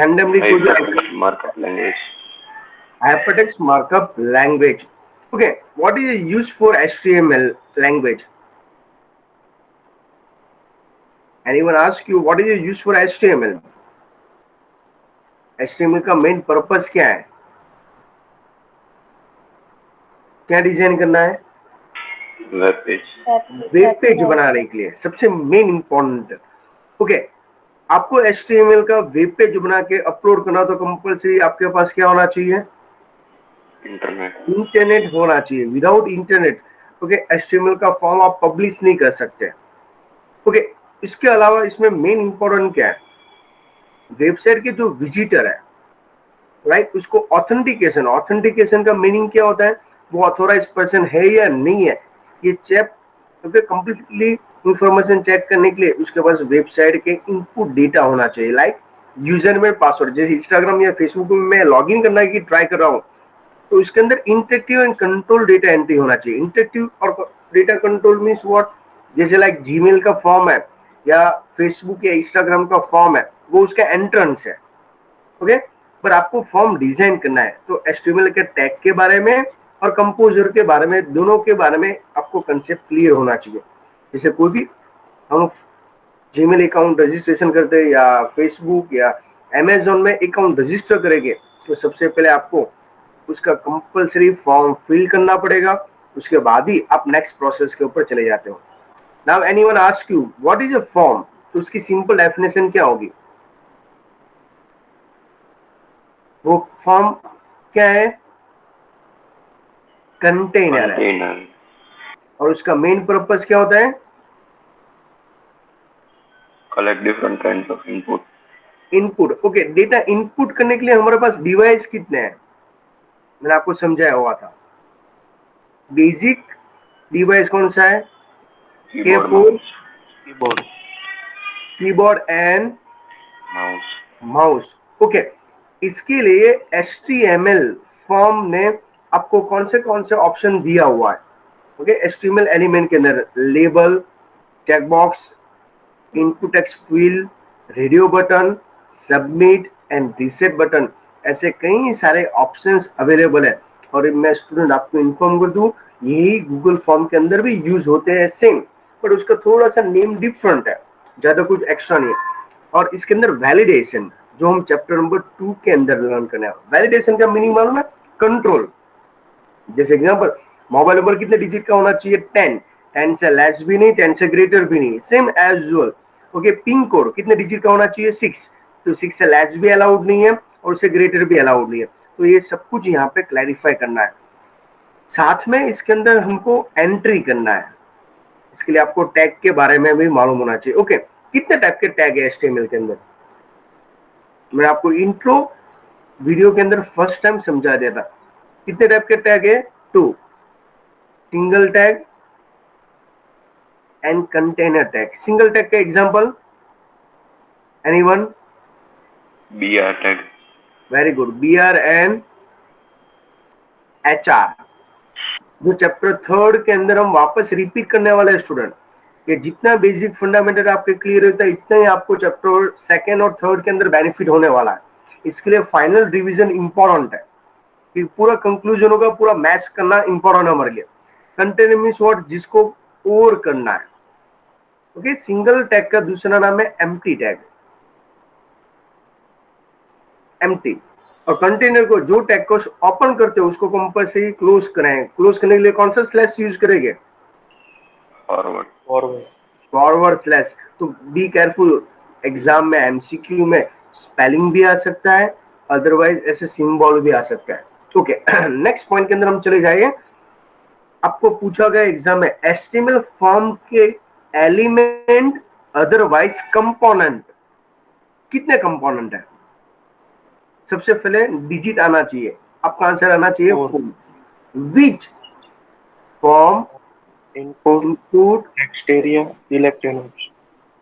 randomly कोई भी Hypertext markup language. hypertext markup language. Okay, what is used for HTML language? Anyone ask you what is used for HTML? HTML का main purpose क्या है? क्या design करना है? Web page. Web page बनाने के लिए सबसे मेन इंपॉर्टेंट. ओके, आपको HTML का वेब पेज बना के अपलोड करना तो कंपलसरी आपके पास क्या होना चाहिए? इंटरनेट होना चाहिए. विदाउट इंटरनेट ओके HTML का फॉर्म आप पब्लिश नहीं कर सकते. ओके, इसके अलावा इसमें मेन इंपॉर्टेंट क्या है? वेबसाइट के जो विजिटर है राइट, उसको ऑथेंटिकेशन का मीनिंग क्या होता है? वो ऑथोराइज पर्सन है या नहीं है, ये चेक कंप्लीटली इंफॉर्मेशन चेक करने के लिए उसके पास वेबसाइट के इनपुट डेटा होना चाहिए. लाइक यूजर में पासवर्ड, जैसे इंस्टाग्राम या फेसबुक में मैं लॉगिन करना की ट्राई कर रहा हूँ तो इसके अंदर interactive and control data entry होना चाहिए. इंटरेक्टिव और डेटा कंट्रोल मीन्स व्हाट? जैसे लाइक जीमेल का फॉर्म है या फेसबुक या इंस्टाग्राम का फॉर्म है, वो उसका एंट्रेंस है. ओके, पर आपको फॉर्म डिजाइन करना है तो HTML के टैग के बारे में और कंपोजर के बारे में, दोनों के बारे में आपको कंसेप्ट क्लियर होना चाहिए. जैसे कोई भी हम जीमेल अकाउंट रजिस्ट्रेशन करते हैं या फेसबुक या अमेजोन में अकाउंट रजिस्टर करेंगे तो सबसे पहले आपको उसका कंपलसरी फॉर्म फिल करना पड़ेगा. उसके बाद ही आप नेक्स्ट प्रोसेस के ऊपर चले जाते हो. Now anyone ask you what is a form, तो उसकी सिंपल डेफिनेशन क्या होगी? वो फॉर्म क्या है? कंटेनर है. और उसका मेन पर्पस क्या होता है? Collect different kinds of input. Input. Okay, data input करने के लिए हमारे पास डिवाइस कितने हैं? मैंने आपको समझाया हुआ था. बेसिक डिवाइस कौन सा है? Keyboard and mouse. ओके, इसके लिए HTML फॉर्म ने आपको कौन से ऑप्शन दिया हुआ है? ओके, HTML एलिमेंट के अंदर label, check box, input text field, radio button, submit and reset button, ऐसे कई सारे ऑप्शंस अवेलेबल है. और मैं स्टूडेंट आपको इन्फॉर्म कर दूं, यही गूगल फॉर्म के अंदर भी यूज होते हैं सेम, बट उसका थोड़ा सा नेम डिफरेंट है, ज्यादा कुछ एक्स्ट्रा नहीं है. और इसके अंदर वैलिडेशन जो हम चैप्टर नंबर 2 के अंदर लर्न करने हैं. वैलिडेशन का मीनिंग मालूम है? कंट्रोल. जैसे एग्जांपल, मोबाइल नंबर कितने डिजिट का होना चाहिए? 10 से लेस भी नहीं, 10 से ग्रेटर भी नहीं, same age usual. Okay, pin code कितने डिजिट का होना चाहिए? 6, तो 6 से लेस भी अलाउड नहीं है और उससे ग्रेटर भी अलाउड नहीं है. तो ये सब कुछ यहाँ पे क्लैरिफाई करना है. साथ में इसके अंदर हमको एंट्री करना है, इसके लिए आपको टैग के बारे में भी मालूम होना चाहिए. ओके, कितने टाइप के टैग है HTML के अंदर? मैं आपको इंट्रो वीडियो के अंदर फर्स्ट टाइम समझा दिया था. कितने टाइप के टैग है? 2, single tag and container tag. Single tag का example anyone? BR tag. Very good, BR and HR. जो चैप्टर 3 के अंदर हम वापस रिपीट करने वाले स्टूडेंट, ये जितना बेसिक फंडामेंटल आपके क्लियर होता है इतना ही आपको चैप्टर 2 और 3 के अंदर बेनिफिट होने वाला है. इसके लिए फाइनल रिवीजन इंपॉर्टेंट है कि पूरा कंक्लूजन होगा, पूरा मैच करना इंपॉर्टेंट है हमारे लिए. Container means what? जिसको ओवर करना है. ओके, सिंगल टैग का दूसरा नाम है एम्प्टी टैग. एम्प्टी. और कंटेनर को, जो टैग को ओपन करते हो उसको कंपल्सरी क्लोज करें. क्लोज करने के लिए कौन सा स्लैश यूज करेंगे? Forward slash. तो बी केयरफुल, एग्जाम में MCQ में स्पेलिंग भी आ सकता है, अदरवाइज ऐसे सिंबल भी आ सकता है. ओके, नेक्स्ट पॉइंट के अंदर हम चले जाएंगे. आपको पूछा गया एग्जाम में HTML फॉर्म के एलिमेंट अदरवाइज कंपोनेंट, कितने कंपोनेंट है? सबसे पहले डिजिट आना चाहिए, आपका आंसर आना चाहिए 4. Which form? Input exterior,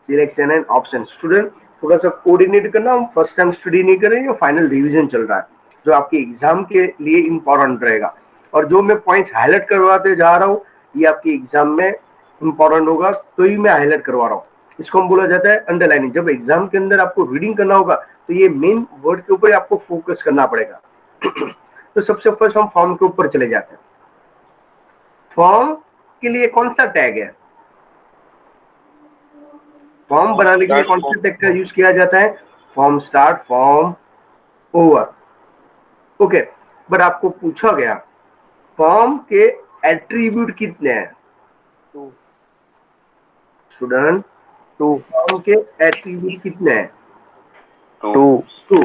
selection and option. Student थोड़ा सा कोऑर्डिनेट करना, हम फर्स्ट टाइम स्टडी नहीं कर रहे हैं, फाइनल रिवीजन चल रहा है जो आपके एग्जाम के लिए इंपॉर्टेंट रहेगा. और जो मैं पॉइंट्स हाईलाइट करवाते जा रहा हूँ ये आपके एग्जाम में इंपॉर्टेंट होगा, तो ही मैं हाईलाइट करवा रहा हूँ. इसको हम बोला जाता है अंडरलाइनिंग। जब एग्जाम के अंदर आपको रीडिंग करना होगा तो ये मेन वर्ड के ऊपर आपको फोकस करना पड़ेगा। तो सबसे फर्स्ट हम फॉर्म के ऊपर चले जाते हैं। फॉर्म के लिए कौन सा टैग है? फॉर्म बनाने के लिए कौन से टैग का यूज किया जाता है? Form start, form over. Okay, but आपको पूछा गया फॉर्म के एट्रीब्यूट कितने हैं? स्टूडेंट, टू फॉर्म के एट्रीब्यूट कितने हैं? Two two.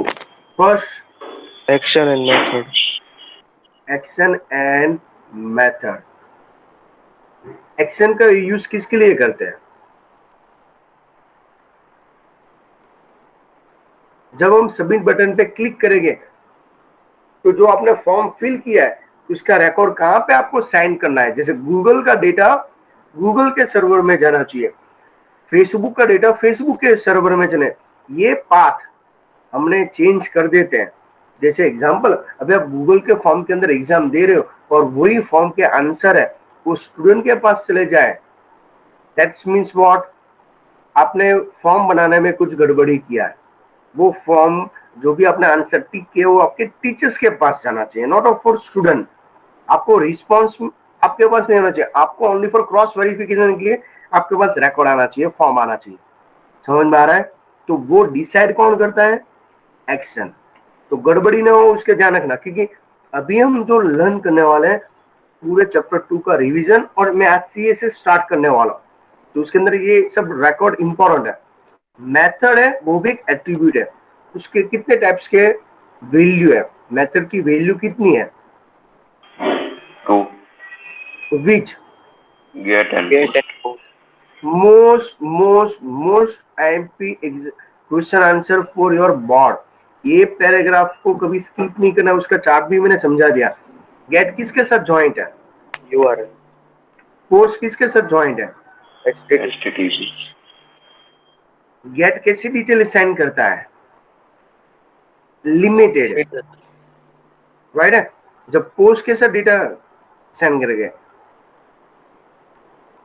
First action and method. Action and method. Action का यूज किसके लिए करते हैं? जब हम सबमिट बटन पे क्लिक करेंगे तो जो आपने फॉर्म फिल किया है उसका रिकॉर्ड कहां पे आपको साइन करना है? जैसे गूगल का डेटा गूगल के सर्वर में जाना चाहिए, फेसबुक का डेटा फेसबुक के सर्वर में चले। ये पाथ हमने चेंज कर देते हैं। जैसे एग्जांपल, अभी आप गूगल के फॉर्म के अंदर एग्जाम दे रहे हो और वही फॉर्म के आंसर है वो स्टूडेंट के पास चले जाए, दैट्स मीन्स व्हाट? आपने फॉर्म बनाने में कुछ गड़बड़ी किया है। वो फॉर्म जो भी आपने आंसर टिक किया वो आपके टीचर्स के पास जाना चाहिए, नॉट ऑफ फॉर स्टूडेंट। आपको रिस्पॉन्स आपके पास नहीं होना चाहिए, आपको ओनली फॉर क्रॉस वेरिफिकेशन के लिए आपके पास रिकॉर्ड आना चाहिए, फॉर्म आना चाहिए। समझ में आ रहा है? तो वो डिसाइड कौन करता है? एक्शन। तो गड़बड़ी ना हो उसके ध्यान रखना, क्योंकि अभी हम जो लर्न करने वाले हैं पूरे चैप्टर 2 का रिवीजन, और मैं आज सीए से स्टार्ट करने वाला हूं, तो उसके अंदर ये सब रिकॉर्ड इंपॉर्टेंट है। मेथड है वो भी एक एट्रीब्यूट है, उसके कितने टाइप्स के वैल्यू है? मेथड की वैल्यू कितनी है? To which get and get put most MP question answer for your board. ये पैराग्राफ को कभी स्किप नहीं करना, उसका चार्ट भी मैंने समझा दिया। गेट किसके साथ जॉइंट है? यूआरएल पोस्ट किसके साथ जॉइंट है? एचटीटीपी एचटीटीपी गेट कैसी डिटेल सेंड करता है? लिमिटेड, राइट है। जब पोस्ट के साथ डेटा सेंड करेंगे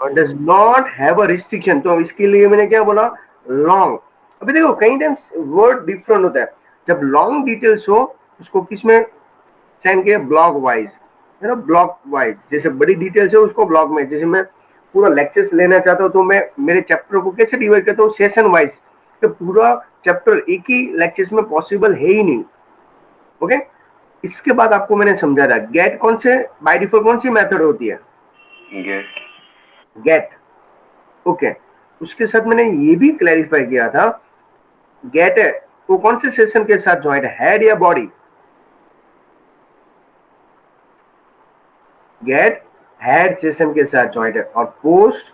does not have a restriction, तो इसके लिए मैंने क्या बोला? लॉन्ग। अभी देखो कई टाइम्स वर्ड डिफरेंट होता है। जब लॉन्ग डिटेल्स हो उसको किस में सेंड किया? ब्लॉक वाइज, है ना, ब्लॉक वाइज। जैसे बड़ी डिटेल्स है उसको ब्लॉक में, जैसे मैं पूरा लेक्चर्स लेना चाहता हूँ तो मैं मेरे चैप्टर को कैसे डिवाइड करता हूँ? Session wise. तो पूरा चैप्टर एक ही लेक्चर्स में पॉसिबल है ही नहीं। ओके, इसके बाद आपको मैंने समझा था गेट कौन से बाय डिफॉल्ट कौन सी मेथड होती है? Gate gate. ओके, उसके साथ मैंने ये भी क्लैरिफाई किया था गेट है वो कौन से सेशन के साथ ज्वाइंट है? हेड या बॉडी? गेट हेड सेशन के साथ ज्वाइंट है, और पोस्ट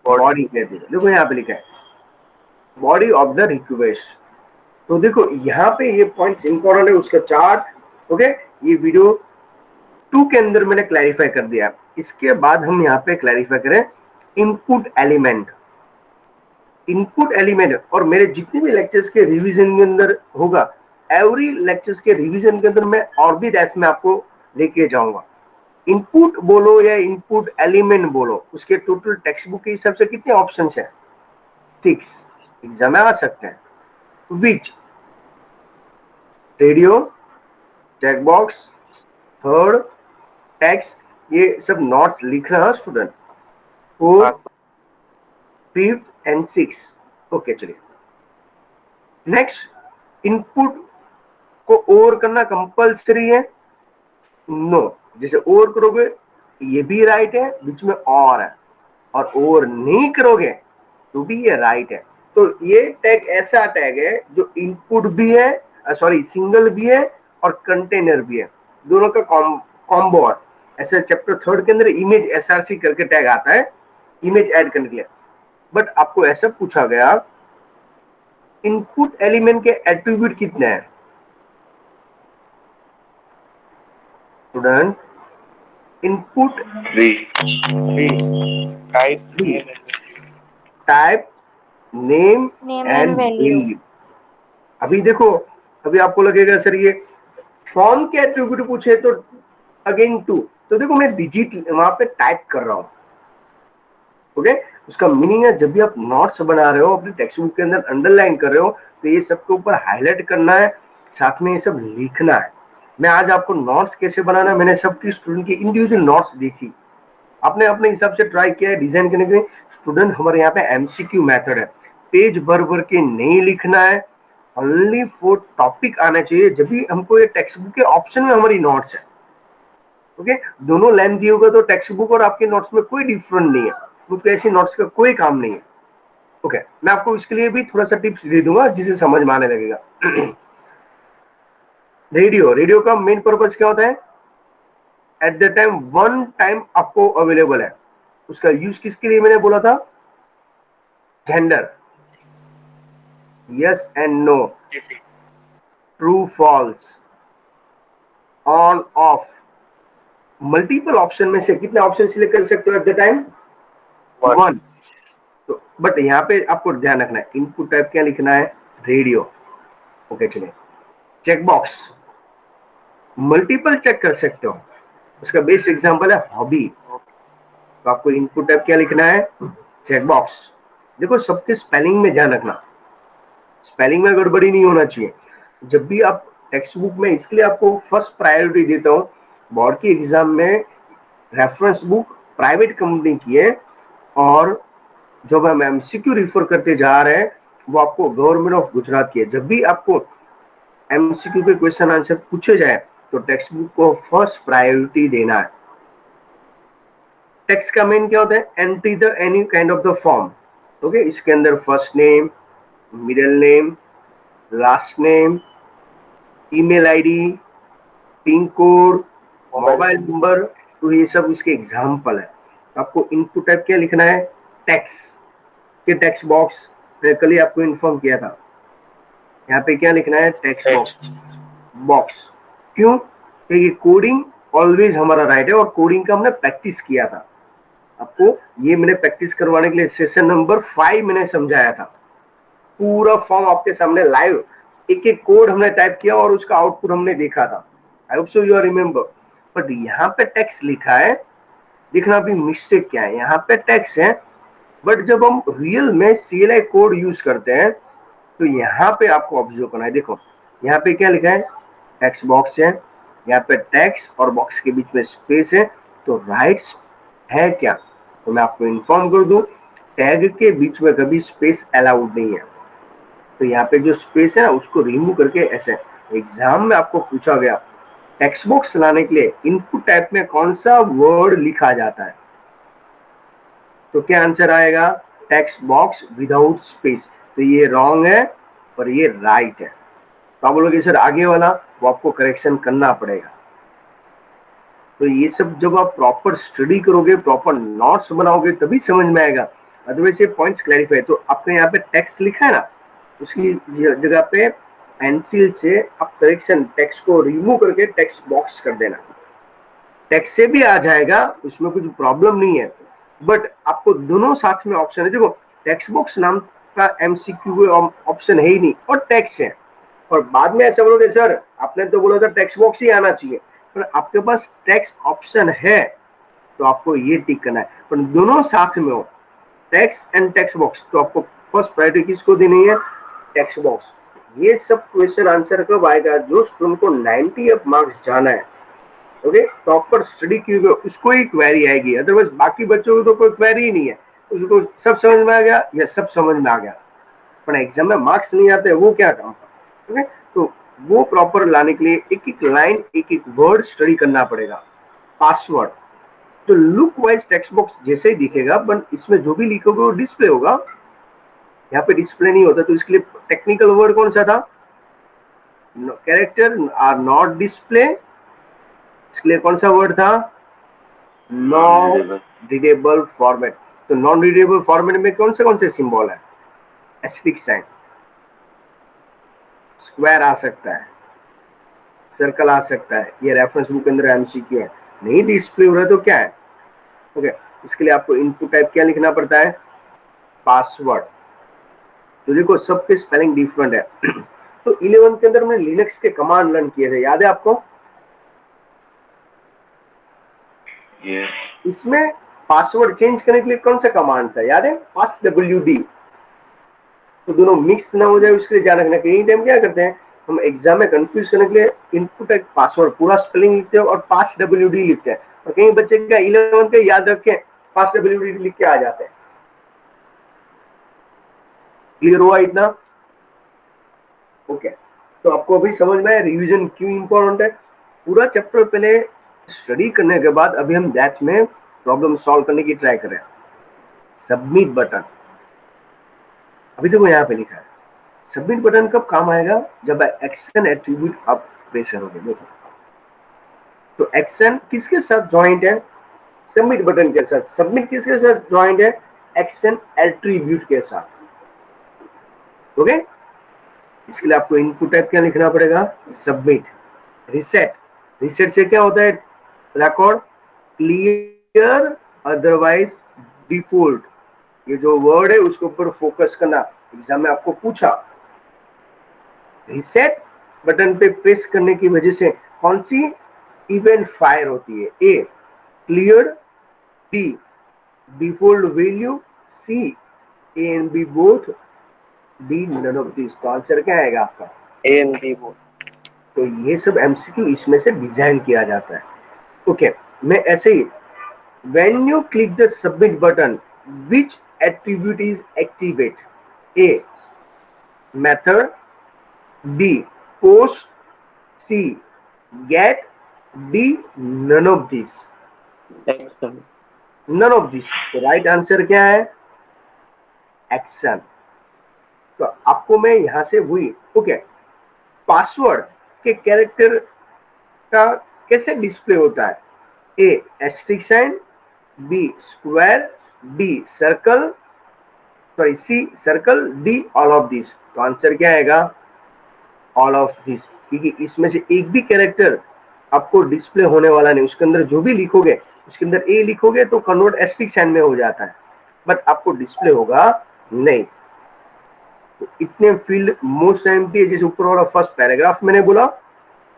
बॉडी कहते हैं। देखो यहाँ पे लिखा है बॉडी ऑफ द रिक्वेस्ट। तो देखो यहाँ पे ये पॉइंट्स इंपॉर्टेंट है, उसका चार्ट। ओके, ये वीडियो 2 के अंदर मैंने क्लैरिफाई कर दिया। इसके बाद हम यहाँ पे क्लैरिफाई करें इनपुट एलिमेंट। इनपुट एलिमेंट और मेरे जितने भी लेक्चर्स के रिवीजन के अंदर होगा, एवरी लेक्चर्स के रिवीजन के अंदर मैं और भी डेप्थ में आपको लेके जाऊंगा। इनपुट बोलो या इनपुट एलिमेंट बोलो, उसके टोटल टेक्स्ट बुक के हिसाब से कितने ऑप्शन है? 6 एग्जाम में आ सकते हैं। Which, radio, check box, third, text, ये सब नोट्स लिख रहा है स्टूडेंट। 4, 5 एंड 6। ओके, चलिए नेक्स्ट। इनपुट को ओवर करना कंपल्सरी है? नो। जैसे ओवर करोगे ये भी राइट है, बीच में और है, और ओवर नहीं करोगे तो भी ये राइट है। तो ये टैग ऐसा टैग है जो इनपुट भी है, सॉरी सिंगल भी है और कंटेनर भी है, दोनों का कॉम्बो है। ऐसे चैप्टर 3 के अंदर इमेज एसआरसी करके टैग आता है इमेज ऐड करने के लिए। बट आपको ऐसा पूछा गया इनपुट एलिमेंट के एट्रीब्यूट कितने हैं? Student, input 3 type, name name and and value. Value. अभी देखो, अभी आपको लगेगा सर ये फॉर्म के एट्रीब्यूट पूछे तो अगेन 2, तो देखो मैं डिजिट वहां पे टाइप कर रहा हूं, ओके, उसका मीनिंग है जब भी आप नोट्स बना रहे हो, अपनी टेक्स्ट बुक के अंदर अंडरलाइन कर रहे हो, तो ये सबके ऊपर हाईलाइट करना है, साथ में ये सब लिखना है। मैं आज आपको नोट्स कैसे बनाना, मैंने सबकी स्टूडेंट की इंडिविजुअल नोट्स देखी, आपने अपने हिसाब से ट्राई किया है डिजाइन करने के लिए। स्टूडेंट हमारे यहाँ पे एमसीक्यू मेथड है, पेज भर भर के नहीं लिखना है, ओनली 4 टॉपिक आना चाहिए। जब भी हमको ये टेक्स्ट बुक के ऑप्शन में हमारी नोट्स है, ओके, दोनों लेंथ दी होगा तो टेक्स्ट बुक और आपके नोट्स में कोई डिफरेंट नहीं है, मुझको ऐसी नोट्स का कोई काम नहीं है। ओके, मैं आपको इसके लिए भी थोड़ा सा टिप्स दे दूंगा जिसे समझ में आने लगेगा। रेडियो का मेन पर्पस क्या होता है, at the time one time आपको अवेलेबल है, उसका यूज किसके लिए मैंने बोला था, gender, yes and no, true false, on off, multiple option में से कितने ऑप्शन सिलेक्ट कर सकते हो एट द टाइम, 1। तो बट यहाँ पे आपको ध्यान रखना है, इनपुट टाइप क्या लिखना है, रेडियो। ओके चलिए, चेक बॉक्स मल्टीपल चेक कर सकते हो, उसका बेस्ट एग्जांपल है हॉबी, तो आपको इनपुट टाइप क्या लिखना है, चेक बॉक्स। देखो सबके स्पेलिंग में ध्यान रखना, स्पेलिंग में गड़बड़ी नहीं होना चाहिए जब भी आप टेक्स्ट बुक में, इसके लिए आपको फर्स्ट प्रायोरिटी देता हूँ। बोर्ड की एग्जाम में रेफरेंस बुक प्राइवेट कंपनी की है, और जब हम एमसीक्यू रिफर करते जा रहे हैं वो आपको गवर्नमेंट ऑफ गुजरात की है। जब भी आपको एमसीक्यू के क्वेश्चन आंसर पूछे जाए तो टेक्स्ट बुक को फर्स्ट प्रायोरिटी देना है। टेक्स्ट का मेन क्या होता है, entry the any kind of the form, okay, इसके अंदर first name, middle name, last name, email ID, pin code, mobile number, तो ये सब उसके एग्जाम्पल है। आपको इनपुट टाइप क्या लिखना है, टेक्स्ट के टेक्स्ट बॉक्स, कल ही आपको इन्फॉर्म किया था, यहाँ पे क्या लिखना है, टेक्स्ट बॉक्स। क्यों, क्योंकि कोडिंग ऑलवेज हमारा राइट है, और कोडिंग का हमने प्रैक्टिस किया था, आपको ये मैंने प्रैक्टिस करवाने के लिए सेशन नंबर 5 मैंने समझाया था, पूरा फॉर्म आपके सामने लाइव, एक एक कोड हमने टाइप किया और उसका आउटपुट हमने देखा था। I hope so you are remember. But यहाँ पे टेक्स्ट लिखा है, देखना भी मिस्टेक क्या है, यहाँ पे टेक्स्ट है, बट जब हम रियल में CLI कोड यूज करते हैं तो यहाँ पे आपको ऑब्जर्व करना है। देखो यहाँ पे क्या लिखा है, टेक्स्ट बॉक्स है, यहाँ पे टेक्स्ट और बॉक्स के बीच में स्पेस है, तो राइट्स है क्या, तो मैं आपको इन्फॉर्म कर दूं, टैग के बीच में कभी स्पेस अलाउड नहीं है, तो यहाँ पे जो स्पेस है ना उसको रिमूव करके, ऐसे एग्जाम में आपको पूछा गया टेक्स्ट बॉक्स लाने के लिए इनपुट टाइप में कौन सा वर्ड लिखा जाता है, तो क्या आंसर आएगा, टेक्स्ट बॉक्स विदाउट स्पेस। तो ये रॉन्ग है और ये राइट है, तो आप बोलोगे सर आगे वाला, वो आपको करेक्शन करना पड़ेगा। तो ये सब जब आप प्रॉपर स्टडी करोगे, प्रॉपर नोट्स बनाओगे तभी समझ में आएगा, अदरवाइज ये पॉइंट्स क्लैरिफाई। तो आपने यहाँ पे टेक्स्ट लिखा है ना, उसकी जगह पे पेंसिल से आप करेक्शन टेक्स्ट को रिमूव करके टेक्स्ट बॉक्स कर देना, टेक्स्ट से भी आ जाएगा, उसमें कुछ प्रॉब्लम नहीं है, बट आपको दोनों साथ में ऑप्शन है। देखो टेक्स्ट बॉक्स नाम का एमसीक्यू ऑप्शन है ही नहीं, और टेक्स्ट है, और बाद में ऐसा बोलोगे सर आपने तो बोला था टेक्स्ट बॉक्स ही आना चाहिए, पर आपके पास टेक्स्ट ऑप्शन है तो आपको ये टिक करना है, पर दोनों साथ में हो, टेक्स्ट एंड टेक्स्ट बॉक्स, तो आपको फर्स्ट प्रायोरिटी किसको देनी है, टेक्स्ट बॉक्स। ये सब क्वेश्चन आंसर कब आएगा, जो स्टूडेंट को 90 अप मार्क्स जाना है, ओके, प्रॉपर स्टडी की उसको ही क्वेरी आएगी, अदरवाइज बाकी बच्चों को तो कोई क्वेरी ही नहीं है, उसको सब समझ में आ गया या सब समझ में आ गया, पर एग्जाम में मार्क्स नहीं आते, वो क्या काम, ओके। तो वो प्रॉपर लाने के लिए एक एक लाइन, एक एक वर्ड स्टडी करना पड़ेगा। पासवर्ड तो लुक वाइज टेक्स्ट बॉक्स जैसे ही दिखेगा, बट इसमें जो भी लिखोगे वो डिस्प्ले होगा, यहाँ पे डिस्प्ले नहीं होता, तो इसके लिए टेक्निकल वर्ड कौन सा था, कैरेक्टर आर नॉट डिस्प्ले, इसके लिए कौन सा वर्ड था, नॉन रीडेबल फॉर्मेट। तो नॉन रीडेबल फॉर्मेट में कौन से सिंबल है, एस्टेरिक साइन, स्क्वायर आ सकता है, सर्कल आ सकता है, ये रेफरेंस बुक के अंदर एमसीक्यू है, नहीं डिस्प्ले हो रहा है तो क्या है, ओके। इसके लिए आपको इनपुट टाइप क्या लिखना पड़ता है, पासवर्ड। तो देखो सबके स्पेलिंग डिफरेंट है। तो 11th के अंदर हमने लिनक्स के कमांड लर्न किए थे, याद है आपको, Yes. इसमें पासवर्ड चेंज करने के लिए कौन सा कमांड था, याद है? पास WD। तो दोनों मिक्स ना हो जाए उसके लिए ध्यान रखना। कई टाइम क्या करते हैं हम एग्जाम में कंफ्यूज करने के लिए इनपुट एक पासवर्ड पूरा स्पेलिंग लिखते हैं और पास WD लिखते हैं, और कई बच्चे का 11 का याद रख के पास WD लिख के आ जाते हैं। क्लियर हुआ इतना? ओके, तो आपको अभी समझ में आया रिवीजन क्यों इंपॉर्टेंट है। पूरा चैप्टर पहले स्टडी करने के बाद अभी हम दैट में प्रॉब्लम सॉल्व करने की ट्राई करें। सबमिट बटन, अभी देखो यहाँ पे लिखा है सबमिट बटन कब काम आएगा, जब एक्शन एट्रीब्यूट आप प्रेस करोगे। देखो तो एक्शन किसके साथ ज्वाइंट है, सबमिट बटन के साथ। सबमिट किसके साथ ज्वाइंट है, एक्शन एट्रीब्यूट के साथ। ओके, इसके लिए आपको इनपुट टाइप क्या लिखना पड़ेगा, सबमिट। रिसेट, रिसेट से क्या होता है, रिकॉर्ड क्लियर अदरवाइज डिफॉल्ट। ये जो वर्ड है उसके ऊपर फोकस करना, एग्जाम में आपको पूछा। रिसेट बटन पे प्रेस करने की वजह से कौन सी इवेंट फायर होती है, A clear, B default value, C A and B both, D none of this. तो आंसर क्या आएगा आपका, ए एंड बी बोथ। तो ये सब एमसीक्यू इसमें से डिजाइन किया जाता है। ओके, मैं ऐसे ही when you click the submit button which attribute is activate, a method, b post, c get, d none of these। Action. none of these, तो राइट आंसर क्या है, एक्शन। तो आपको मैं यहां से हुई ओके, पासवर्ड के कैरेक्टर का कैसे डिस्प्ले होता है, A asterisk sign, B square, D circle, sorry C circle, D all of this. तो आंसर क्या आएगा, ऑल ऑफ दिस, क्योंकि इसमें से एक भी कैरेक्टर आपको डिस्प्ले होने वाला नहीं। उसके अंदर जो भी लिखोगे, उसके अंदर ए लिखोगे तो कन्वर्ट एस्ट्रिक साइन में हो जाता है, बट आपको डिस्प्ले होगा नहीं। तो इतने फील्ड मोस्ट टाइम पे, जैसे ऊपर वाला फर्स्ट पैराग्राफ मैंने बोला,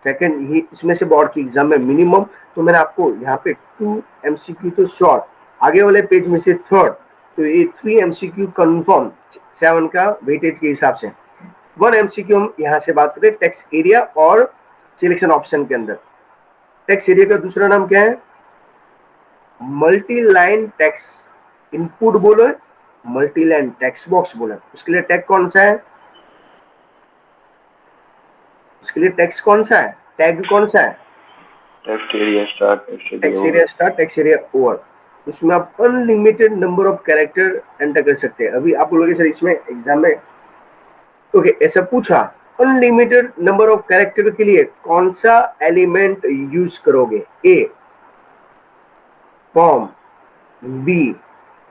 सेकंड ही इसमें से बोर्ड की एग्जाम में मिनिमम, तो मैंने आपको यहाँ पे 2 MCQ तो शॉर्ट, आगे वाले पेज में से थर्ड, तो ये 3 MCQ कंफर्म 7 का वेटेज के हिसाब से। 1 MCQ हम यहाँ से बात करें टेक्स्ट एरिया और सिलेक्शन ऑप्शन के अंदर। टेक्स्ट एरिया का दूसरा नाम क्या है, मल्टी लाइन टेक्स्ट इनपुट बोलो, मल्टी लाइन टेक्स्ट बॉक्स बोलो। उसके लिए टैग कौन सा है, उसके लिए टेक्स्ट कौन सा है, टैग कौन सा है, text area start, text area start, text area over. उसमें आप unlimited number of character enter कर सकते हैं। अभी आप बोलोगे सर इसमें एग्जाम में ओके ऐसा पूछा, अनलिमिटेड नंबर ऑफ कैरेक्टर के लिए कौन सा एलिमेंट यूज करोगे, A form, B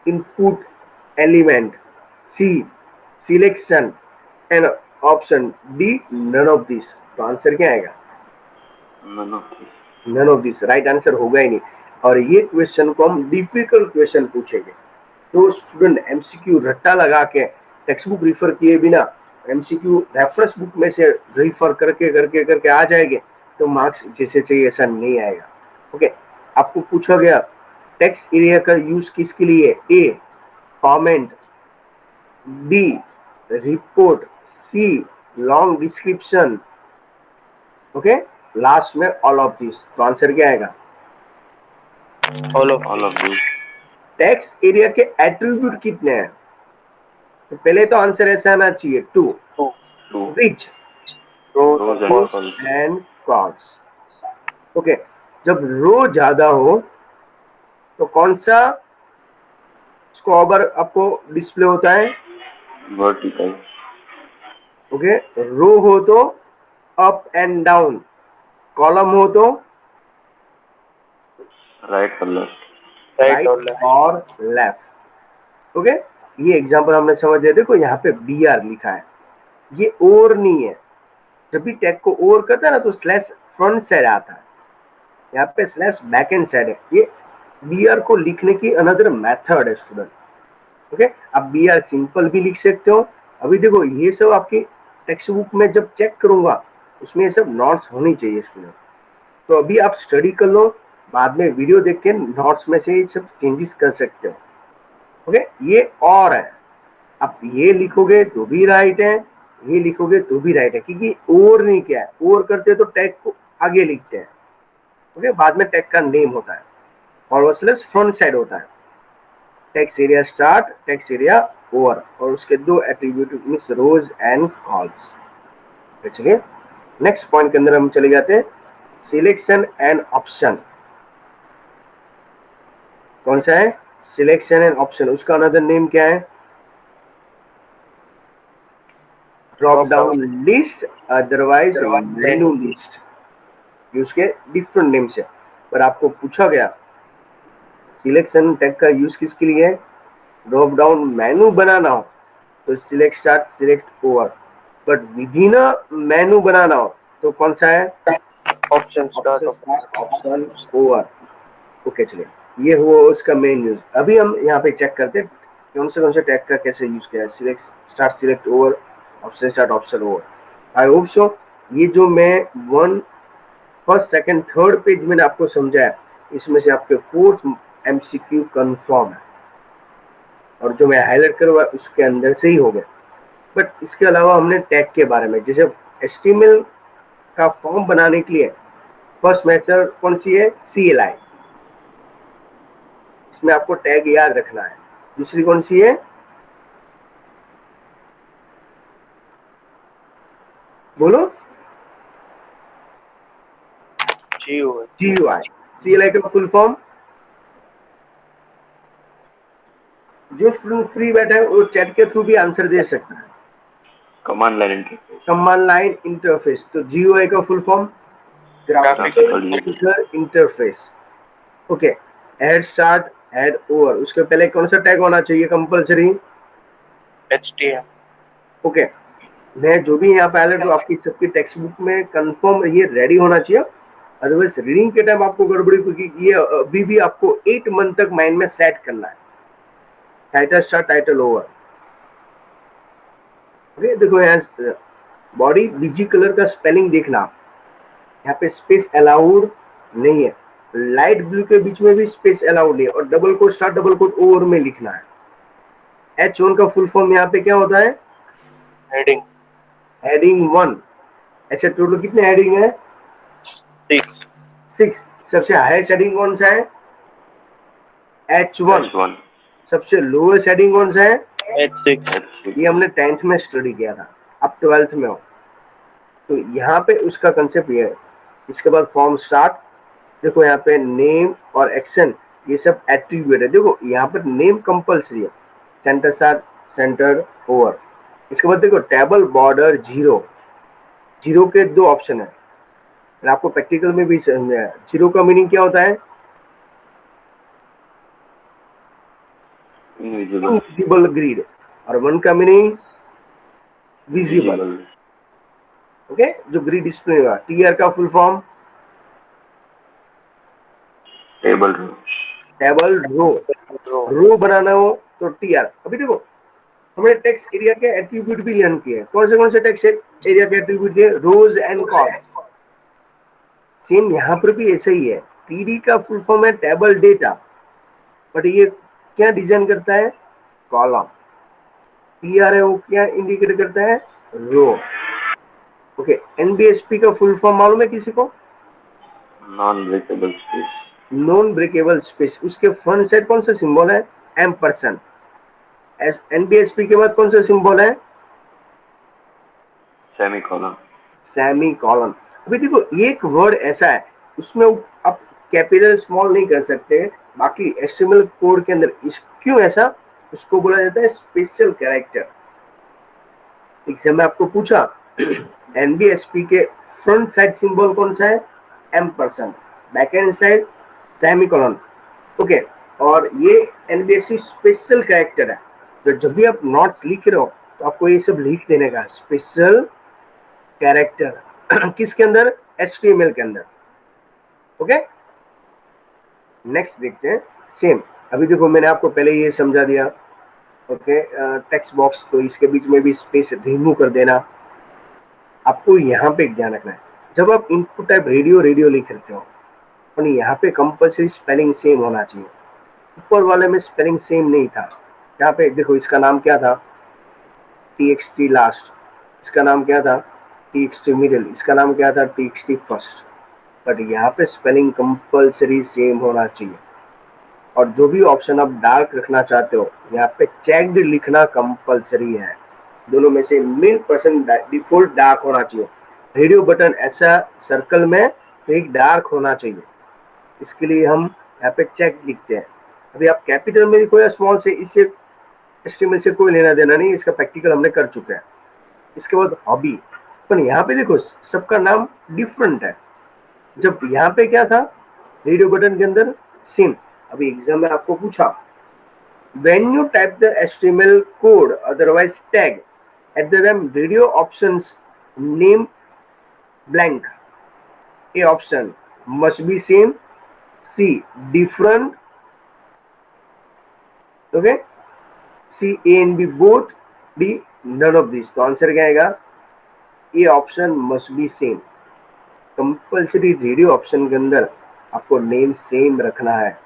input element, C selection and option, D none of this. तो आंसर क्या आएगा, none of this. None of this right answer होगा ही नहीं। और ये क्वेश्चन को हम डिफिकल्ट क्वेश्चन पूछेंगे, तो स्टूडेंट एमसीक्यू रट्टा लगा के टेक्स्ट बुक रिफर किए बिना एमसीक्यू रेफरेंस बुक में से रिफर करके करके करके आ जाएंगे, तो मार्क्स जैसे चाहिए ऐसा नहीं आएगा। ओके, आपको पूछा गया टेक्स्ट एरिया का यूज किसके लिए, ए कमेंट, बी रिपोर्ट, सी लॉन्ग डिस्क्रिप्शन, ओके लास्ट में ऑल ऑफ दिस। तो आंसर क्या आएगा, all of this. Text area के एट्रीब्यूट कितने हैं, तो पहले तो आंसर ऐसा आना चाहिए 2, विच रोज एंड कॉल्स। ओके, जब रो ज्यादा हो तो कौन सा स्क्वायर आपको डिस्प्ले होता है, वर्टिकल। ओके, रो हो तो अप एंड डाउन, कॉलम हो तो राइट और लेफ्ट, राइट और लेफ्ट। ओके, ये एग्जांपल हमने समझ लिया। देखो यहाँ पे बी आर लिखा है, ये और नहीं है। जब भी टैग को और करता है ना तो स्लैश फ्रंट साइड आता है, यहाँ पे स्लैश बैक एंड साइड है। ये बी आर को लिखने की अनदर मेथड है स्टूडेंट। ओके, आप बी आर सिंपल भी लिख सकते हो। अभी देखो ये सब आपकी टेक्स्ट बुक में जब चेक करूंगा उसमें ये सब नोट्स होनी चाहिए स्टूडेंट। तो अभी आप स्टडी कर लो, बाद में वीडियो देख के नोट्स में से ये सब चेंजेस कर सकते हो। ओके, ये और है, आप ये लिखोगे तो भी राइट है, ये लिखोगे तो भी राइट है, क्योंकि और नहीं क्या है, और करते तो टैग को आगे लिखते हैं। ओके, बाद में टैग का नेम होता है और स्लैश फ्रंट साइड होता है। Text area start, text area over, और उसके दो attribute means rows and cols. चलिए नेक्स्ट पॉइंट के अंदर हम चले जाते हैं, सिलेक्शन एंड ऑप्शन। कौन सा है? Selection and option. उसका अनदर नेम क्या है? ड्रॉप डाउन लिस्ट, अदरवाइज मेनू लिस्ट। ये उसके डिफरेंट नेम्स है। पर आपको पूछा गया सिलेक्शन टैग का यूज किसके लिए है? ड्रॉप डाउन मेनू बनाना हो तो select start, select over, but within a menu बनाना हो तो कौन सा है? Option start, option over. Okay, चलिए ये हुआ उसका मेन यूज। अभी हम यहाँ पे चेक करते हैं कौन से टैग का कैसे यूज किया है। Select start, select over, option start, option over. आई होप सो ये जो मैं फर्स्ट सेकंड थर्ड पेज मैंने आपको समझाया, इसमें से आपके फोर्थ एमसीक्यू कंफर्म है, और जो मैं हाईलाइट करूँगा उसके अंदर से ही हो गया। बट इसके अलावा हमने टैग के बारे में, जैसे HTML का फॉर्म बनाने के लिए फर्स्ट मेथड कौन सी है? CLI, इसमें आपको टैग याद रखना है। दूसरी कौन सी है? बोलो। GUI। CLI का फुल फॉर्म, जो स्टूडेंट फ्री बैठा है वो चैट के थ्रू भी आंसर दे सकता है। Command line interface. Command line interface. तो GUI का full form graphical user interface. Okay, head start, head over, उसके पहले कौन सा टैग होना चाहिए कंपलसरी? HTML। ओके, मैं जो भी यहाँ पे हाईलाइट हूँ आपकी सबकी टेक्स्ट बुक में कंफर्म ये रेडी होना चाहिए, अदरवाइज रीडिंग के टाइम आपको गड़बड़ी, क्योंकि ये अभी भी आपको 8 मंथ तक माइंड में सेट करना है। Title start, title over. Okay, देखो यहाँ बॉडी बीजी कलर का स्पेलिंग देखना, यहाँ पे स्पेस अलाउड नहीं है, लाइट ब्लू के बीच में भी स्पेस अलाउड नहीं है, और double quote start, double quote over में लिखना है। H1 का फुल फॉर्म यहाँ पे क्या होता है? हेडिंग। हेडिंग 1। अच्छा, टोटल कितने हेडिंग है? 6। सबसे हाईएस्ट हेडिंग कौन सा है? H1। सबसे लोएस्ट हेडिंग कौन सा है? H6। ये हमने 10th में स्टडी किया था, अब 12th में हो, तो यहाँ पे उसका कंसेप्ट ये है। इसके बाद फॉर्म स्टार्ट, देखो यहाँ पे नेम और एक्शन ये सब एट्रीब्यूट है। देखो यहाँ पर नेम कंपलसरी है, सेंटर स्टार्ट, सेंटर ओवर। इसके बाद देखो टेबल बॉर्डर जीरो, जीरो के दो ऑप्शन है, आपको प्रैक्टिकल में भी समझाया। जीरो का मीनिंग क्या होता है? इनविजिबल ग्रिड, और 1 का मीनिंग विजिबल। ओके, जो ग्रिड डिस्प्ले हुआ। TR का full form? Table row. Table row, row बनाना हो तो TR। अभी देखो हमने टेक्स्ट एरिया के एट्रीब्यूट भी लर्न किए। कौन से टेक्स्ट एरिया के एट्रीब्यूट है? रोज एंड कॉल्स। सेम यहाँ पर भी ऐसा ही है। TD का फुल फॉर्म है टेबल डेटा, बट ये क्या डिजाइन करता है? कॉलम। TR है वो क्या इंडिकेट करता है? रो। ओके, NBSP का फुल फॉर्म मालूम है किसी को? Non breakable space. Non breakable space. उसके फ्रंट साइड कौन सा सिंबल है? एम्परसेंड। NBSP के बाद कौन सा सिंबल है? सेमीकोलन। सेमीकोलन। अभी देखो एक वर्ड ऐसा है उसमें आप कैपिटल स्मॉल नहीं कर सकते, बाकी HTML कोड के अंदर क्यों ऐसा? उसको बोला जाता है स्पेशल कैरेक्टर। एग्जाम में आपको पूछा NBSP के फ्रंट साइड सिंबल कौन सा है? Ampersand. Back and side semicolon. Okay, और ये NBSP स्पेशल कैरेक्टर है, तो जब भी आप नोट्स लिख रहे हो तो आपको ये सब लिख देने का, स्पेशल कैरेक्टर। किसके अंदर? HTML के अंदर। ओके, नेक्स्ट देखते हैं। सेम अभी देखो मैंने आपको पहले ये समझा दिया। ओके, टेक्स्ट बॉक्स, तो इसके बीच में भी स्पेस रिमूव कर देना। आपको यहाँ पे ध्यान रखना है, जब आप इनपुट टाइप रेडियो लिख रहे हो, और यहाँ पे कंपल्सरी स्पेलिंग सेम होना चाहिए। ऊपर वाले में स्पेलिंग सेम नहीं था। यहाँ पे देखो, इसका नाम क्या था, txt लास्ट, इसका नाम क्या था, txt मिडिल, इसका नाम क्या था, txt फर्स्ट। बट यहाँ पे स्पेलिंग कंपल्सरी सेम होना चाहिए। और जो भी ऑप्शन आप डार्क रखना चाहते हो, यहाँ पे चेक्ड लिखना कंपल्सरी है। दोनों में से 1,000% डिफॉल्ट डार्क होना चाहिए। रेडियो बटन ऐसा सर्कल में तो एक डार्क होना चाहिए। इसके लिए हम यहाँ पे चेक लिखते हैं। अभी आप कैपिटल में लिखो या स्मॉल से, इससे एस्टिमेट से कोई लेना देना नहीं, इसका प्रैक्टिकल हमने कर चुके हैं। इसके बाद हॉबी, पर यहाँ पे देखो सबका नाम डिफरेंट है। जब यहाँ पे क्या था, रेडियो बटन के अंदर सेम। अभी एग्जाम में आपको पूछा, when you type the HTML code otherwise tag at the radio options name blank, A option must be same, C different, okay, C A and B both, D none of this. तो answer क्या आएगा, A option must be same. Compulsory radio option के अंदर आपको name same रखना है।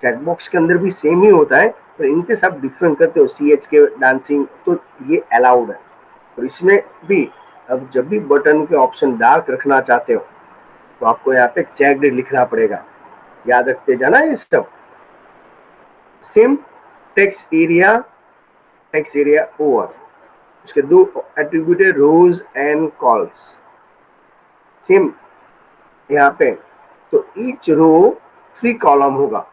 Chat box के अंदर भी सेम ही होता है, पर इनके सब डिफरेंट करते हो, सी एच के डांसिंग, तो ये अलाउड है। और इसमें भी अब जब भी बटन के ऑप्शन डार्क रखना चाहते हो तो आपको यहाँ पे चेक्ड लिखना पड़ेगा। याद रखते जाना ये सब। सेम टेक्स्ट एरिया ओवर, उसके दो attributed rows and cols same यहाँ पे। तो ईच रो 3 कॉलम होगा।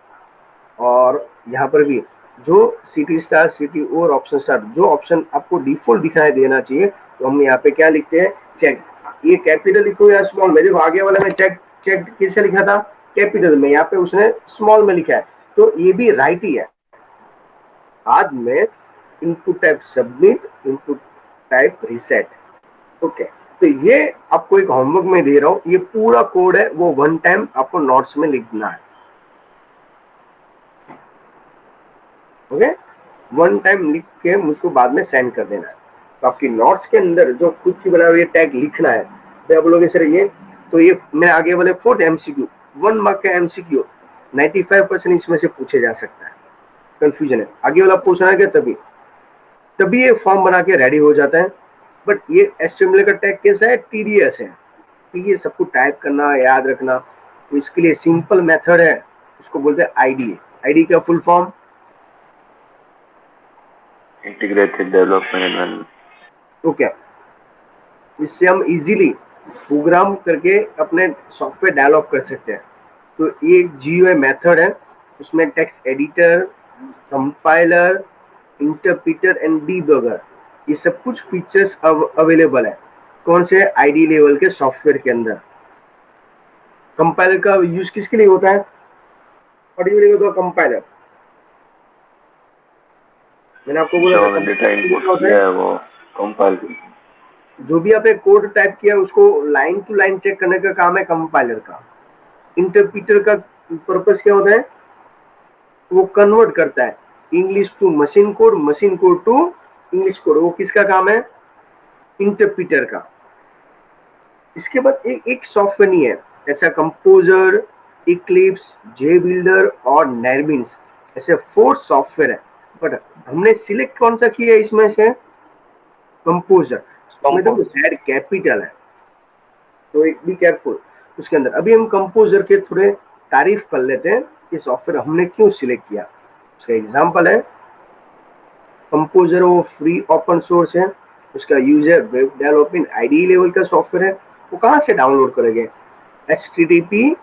और यहाँ पर भी जो सिटी स्टार, सिटी और ऑप्शन स्टार, जो ऑप्शन आपको डिफॉल्ट दिखाई देना चाहिए, तो हम यहाँ पे क्या लिखते हैं, चेक। ये कैपिटल लिखो या स्मॉल में, देखो आगे वाले में चेक चेक किससे लिखा था, कैपिटल में, यहाँ पे उसने स्मॉल में लिखा है, तो ये भी राइट ही है। बाद में input type submit, input type reset, okay. तो ये आपको एक होमवर्क में दे रहा हूँ, ये पूरा कोड है, वो 1 टाइम आपको नोट्स में लिखना है, ओके। 1 टाइम लिख के मुझको बाद में सेंड कर देना है। तो आपकी नोट्स के अंदर जो खुद की बना हुई टैग लिखना है, तो आप बोलोगे सर ये, तो ये मैं आगे वाले 4 MCQ 1 मार्क का MCQ 95% इसमें से पूछे जा सकता है। कंफ्यूजन है, आगे वाला पूछना है क्या, तभी ये फॉर्म बना के रेडी हो जाता है। बट ये एचटीएमएल का टैग कैसा है, टीडीएस है, ठीक है, सबको टाइप करना, याद रखना। तो इसके लिए सिंपल मेथड है, उसको बोलते हैं आईडी। आईडी का full form, integrated development environment. Okay. इससे हम इजीली प्रोग्राम करके अपने सॉफ्टवेयर डेवलप कर सकते हैं। तो ये जीयूआई मेथड है, उसमें text editor, compiler, interpreter and debugger, ये सब कुछ फीचर्स अवेलेबल है। कौन से, आईडी लेवल के सॉफ्टवेयर के अंदर। कंपाइलर का यूज किसके लिए होता है, पर्टिकुलरली होता है कंपाइलर। मैंने आपको बोला था वो कंपाइल, जो भी आपने कोड टाइप किया उसको लाइन टू लाइन चेक करने का काम है कंपाइलर का। इंटरप्रीटर का पर्पस क्या होता है, वो कन्वर्ट करता है English to machine code, machine code to English code. वो किसका काम है, इंटरप्रीटर का। इसके बाद एक सॉफ्टवेयर नहीं है ऐसा, कंपोजर, इक्लिप्स, जे बिल्डर और नेरबिन्स, ऐसे 4 सॉफ्टवेयर है। बट हमने सिलेक्ट कौन सा किया इसमें से, कंपोजर। इसमें तो Z कैपिटल है, तो बी केयरफुल उसके अंदर। अभी हम कंपोजर के थोड़े तारीफ कर लेते हैं, ये सॉफ्टवेयर हमने क्यों सिलेक्ट किया। उसका एग्जांपल है कंपोजर, वो फ्री ओपन सोर्स है, उसका user web development ID level का सॉफ्टवेयर है। वो कहाँ से डाउनलोड करेंगे, http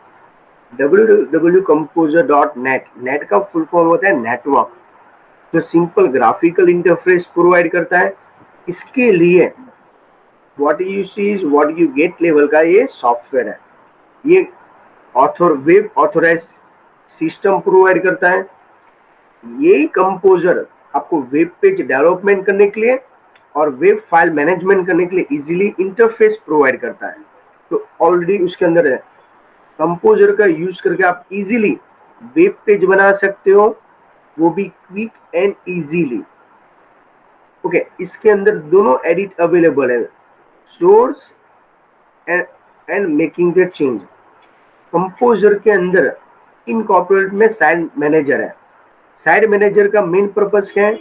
www.composer.net। नेट का फुल फॉर्म होता है नेटवर्क, जो सिंपल ग्राफिकल इंटरफेस प्रोवाइड करता है। इसके लिए what you see is what you get level का ये सॉफ्टवेयर है। ये वेब ऑथोराइज सिस्टम प्रोवाइड करता है। यही कंपोजर आपको वेब पेज डेवलपमेंट करने के लिए और वेब फाइल मैनेजमेंट करने के लिए इजीली इंटरफेस प्रोवाइड करता है। तो ऑलरेडी उसके अंदर है, कंपोजर का यूज करके आप इजीली वेब पेज बना सकते हो, वो भी क्विक एंड इजीली, ओके। इसके अंदर दोनों एडिट अवेलेबल है, source and making the change. Composer के अंदर इनकॉर्पोरेट में साइड मैनेजर है। साइड मैनेजर का मेन पर्पस क्या है?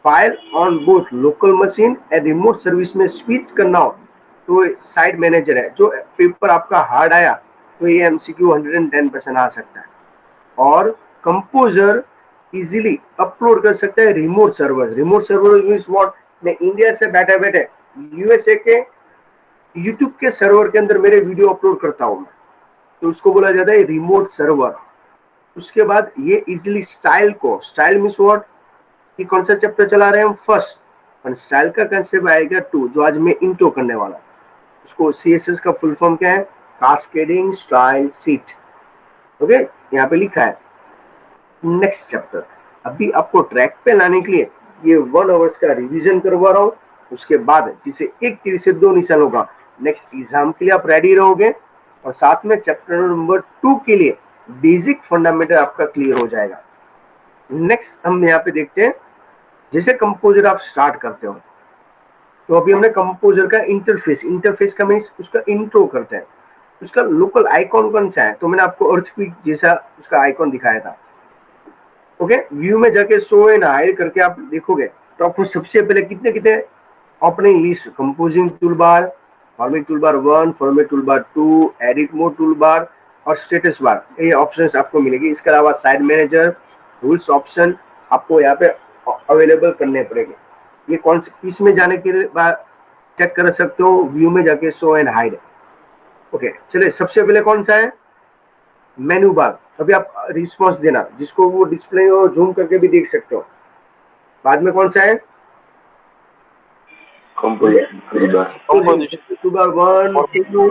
File on both local machine and remote service में स्विच करना हो तो साइड मैनेजर है। जो पेपर आपका हार्ड आया तो ये एमसीक्यू 110% आ सकता है। और कंपोजर इजीली अपलोड कर सकता है remote server. Remote server means what? मैं इंडिया से बैठे बैठे यूएसए के यूट्यूब के सर्वर के अंदर मेरे वीडियो अपलोड करता हूं मैं, तो उसको बोला जाता है रिमोट सर्वर। उसके बाद ये इजीली स्टाइल मींस व्हाट? कि कौन सा चैप्टर चला रहे हैं हम? फर्स्ट। और स्टाइल का कंसेप्ट आएगा 2, जो आज मैं इंट्रो करने वाला। उसको सीएसएस का फुल फॉर्म क्या है? Cascading style sheet. ओके, यहाँ पे लिखा है। नेक्स्ट चैप्टर अभी आपको ट्रैक पे लाने के लिए ये 1 आवर्स का रिवीजन करवा रहा हूँ। उसके बाद जिसे 1 तीर से 2 निशान होगा, नेक्स्ट एग्जाम के लिए आप रेडी रहोगे। और साथ में चैप्टर नंबर 2 के लिए बेसिक फंडामेंटल आपका क्लियर हो जाएगा। नेक्स्ट हम यहाँ पे देखते हैं, जैसे कंपोजर आप स्टार्ट करते हो तो अभी हमने कंपोजर का इंटरफेस का मीन्स उसका इंट्रो करते हैं। उसका लोकल आइकॉन कौन सा है? तो मैंने आपको अर्थक्वेक जैसा उसका आइकॉन दिखाया था। ओके, व्यू में जाके शो एंड हाइड करके आप देखोगे तो आपको सबसे पहले कितने कितने opening list, composing toolbar, format toolbar 1, format toolbar 2, edit mode toolbar और स्टेटस बार, ये ऑप्शंस आपको मिलेगी। इसके अलावा साइड मैनेजर, रूल्स ऑप्शन आपको यहाँ पे अवेलेबल करने पड़ेंगे। ये कौन से किस में जाने के बाद चेक कर सकते हो? व्यू में जाके शो एंड हाइड। ओके, चलिए सबसे पहले कौन सा है? मेनू बार। अभी आप रिस्पॉन्स देना, जिसको वो डिस्प्ले और जूम करके भी देख सकते हो। बाद में कौन सा है? composition toolbar, toolbar 1, 2,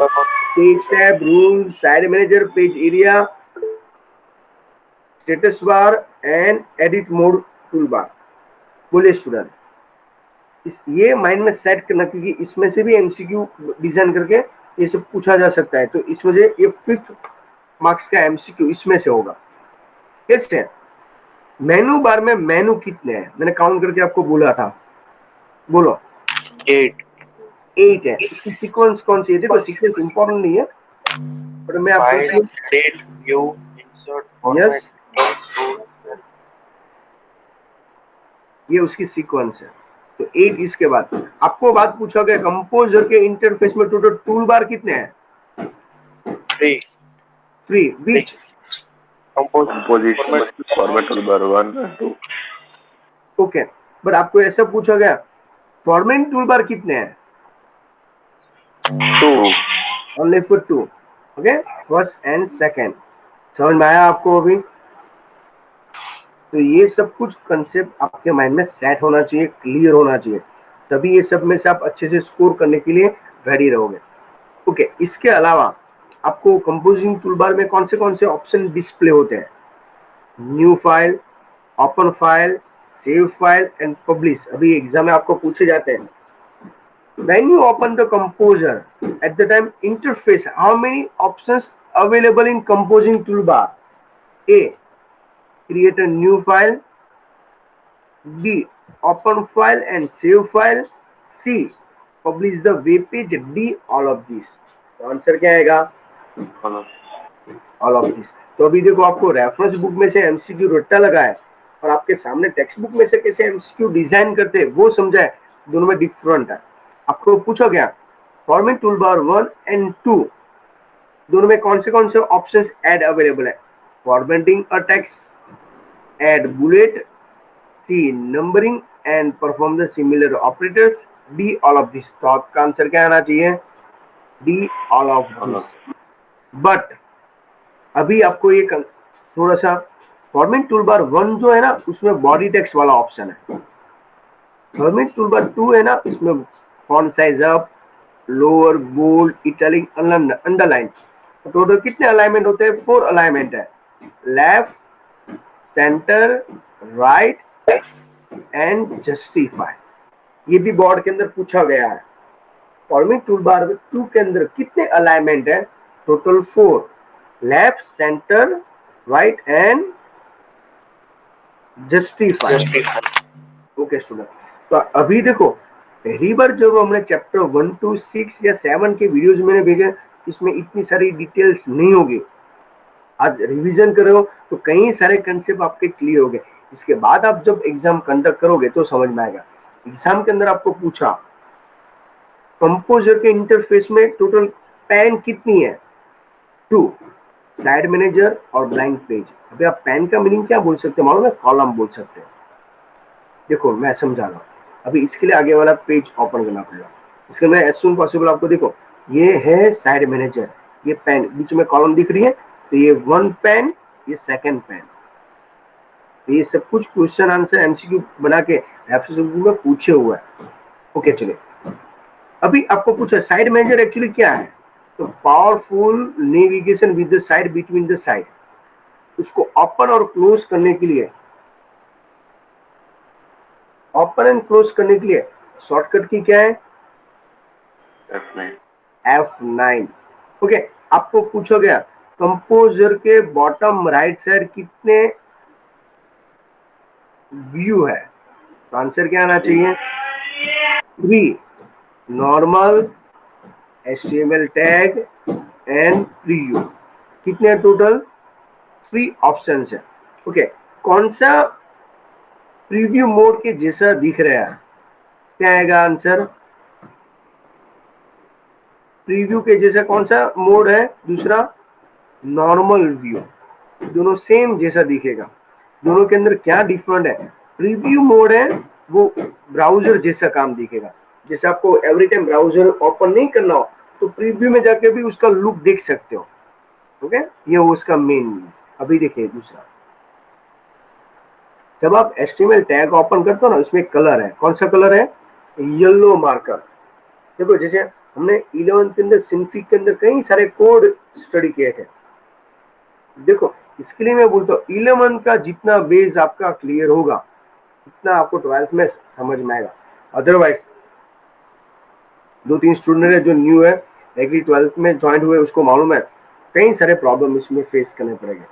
page tab, rule, side manager, page area, status bar and edit mode toolbar. बोलिए स्टूडेंट, ये माइंड में सेट करना, क्योंकि इसमें से भी एमसीक्यू डिजाइन करके ये सब पूछा जा सकता है। तो इस वजह ये 5 मार्क्स का एमसीक्यू इसमें से होगा। कैसे? मेनू बार में मेनू कितने हैं? मैंने काउंट करके आपको बोला था, बोलो। 8 है। इसकी सीक्वेंस कौन सी है? देखो सीक्वेंस इंपॉर्टेंट नहीं है, पर मैं आपको edit, view, insert, yes, format, ये उसकी सीक्वेंस है। तो 8 इसके बाद आपको बात पूछा गया कंपोजर के इंटरफेस में टोटल टूल बार कितने हैं? 3 बीच composition format toolbar 1 and 2, okay. But आपको ऐसा पूछा गया फॉर्मेट टूल बार कितने हैं? 2, only for 2। Okay, first and second. समझ में आया आपको अभी? तो ये सब कुछ कंसेप्ट आपके माइंड में सेट होना चाहिए, क्लियर होना चाहिए, तभी ये सब में से आप अच्छे से स्कोर करने के लिए रेडी रहोगे। ओके, इसके अलावा आपको कंपोजिंग टूलबार में कौन से ऑप्शन डिस्प्ले होते हैं? New file, open file, save file and publish. अभी एग्जाम में आपको पूछे जाते हैं। When you open the composer at the time interface, how many options available in composing toolbar? A, create a new file. B, open file and save file. C, publish the web page. D, all of these. तो answer क्या आएगा? All of this. तो अभी देखो, आपको reference book में से MCQ रट्टा लगा है और आपके सामने टेक्स्ट बुक में से कैसे एमसीक्यू डिजाइन करते हैं वो समझा है। दोनों में डिफरेंट है। आपको पूछा गया फॉर्मेट टूलबार 1 एंड 2 दोनों में कौन से ऑप्शंस ऐड अवेलेबल है? Formatting a text, add bullet, C numbering and perform the similar operators, D all of this. तो आपका आंसर क्या आना चाहिए? D all of this. But अभी आपको ये थोड़ा सा फॉर्मेट टूलबार 1 जो है ना, उसमें बॉडी टेक्स्ट वाला ऑप्शन है। फॉर्मेट टूलबार 2 है ना, उसमें font size up, lower, bold, italic, underline. Total कितने अलाइनमेंट होते हैं? 4 अलाइनमेंट है। Left, centre, right and justify. ये भी बोर्ड के अंदर पूछा गया है। फॉर्मेट टूलबार 2 के अंदर कितने अलाइनमेंट है? Total 4, left, centre, right and justify. Okay student, तो अभी देखो, पहली बार जब हमने चैप्टर 1 to 6 या 7 के वीडियोज मैंने भेजे इसमें इतनी सारी डिटेल्स नहीं होगी। आज रिवीजन कर रहे हो तो कई सारे कंसेप्ट आपके क्लियर हो गए। इसके बाद आप जब एग्जाम कंडक्ट करोगे तो समझ में आएगा। एग्जाम के अंदर आपको पूछा कंपोजर के इंटरफेस में टोटल पैन कितनी है, 2, साइड मैनेजर और ब्लैंक पेज। अभी आप पैन का मीनिंग क्या बोल सकते हैं मालूम है? कॉलम बोल सकते हैं। देखो मैं समझा रहा हूँ। अभी इसके लिए आगे वाला पेज ओपन करना पड़ेगा। इसके लिए एज सुन पॉसिबल आपको देखो, ये है साइड मैनेजर, ये पेन बीच में कॉलम दिख रही है, तो ये 1 पेन, ये 2nd पेन। तो ये सब कुछ क्वेश्चन आंसर एमसीक्यू बना के में पूछे हुआ है। ओके चलिए, अभी आपको पूछा साइड मैनेजर एक्चुअली क्या है। तो powerful navigation with the side between the side, उसको ओपन और क्लोज करने के लिए, ओपन एंड क्लोज करने के लिए शॉर्टकट की क्या है? F9. F9। ओके, आपको पूछा गया कंपोजर के बॉटम राइट साइड कितने व्यू है, तो आंसर क्या आना चाहिए? 3, normal, HTML tag and preview. कितने टोटल? 3 ऑप्शंस है। ओके, कौन सा प्रीव्यू मोड के जैसा दिख रहा है? क्या आएगा आंसर? प्रीव्यू के जैसा कौन सा मोड है? दूसरा नॉर्मल व्यू। दोनों सेम जैसा दिखेगा। दोनों के अंदर क्या डिफरेंट है? प्रीव्यू मोड है वो ब्राउजर जैसा काम दिखेगा। जैसे आपको एवरी टाइम ब्राउजर ओपन नहीं करना हो तो प्रीव्यू में जाके भी उसका लुक देख सकते हो। ओके, ये उसका मेन। अभी देखिए दूसरा, जब आप HTML टैग ओपन करते हो ना, उसमें कलर है, कौन सा कलर है? Yellow marker. देखो जैसे हमने 11th के अंदर सिंफिक के अंदर कई सारे कोड स्टडी किए थे। देखो इसके लिए मैं बोलता हूँ 11 का जितना बेस आपका क्लियर होगा उतना आपको 12th में समझ में आएगा। अदरवाइज 2-3 स्टूडेंट है जो न्यू है, लेकिन 12th में ज्वाइन हुए, उसको मालूम है कई सारे प्रॉब्लम इसमें फेस करने पड़ेंगे।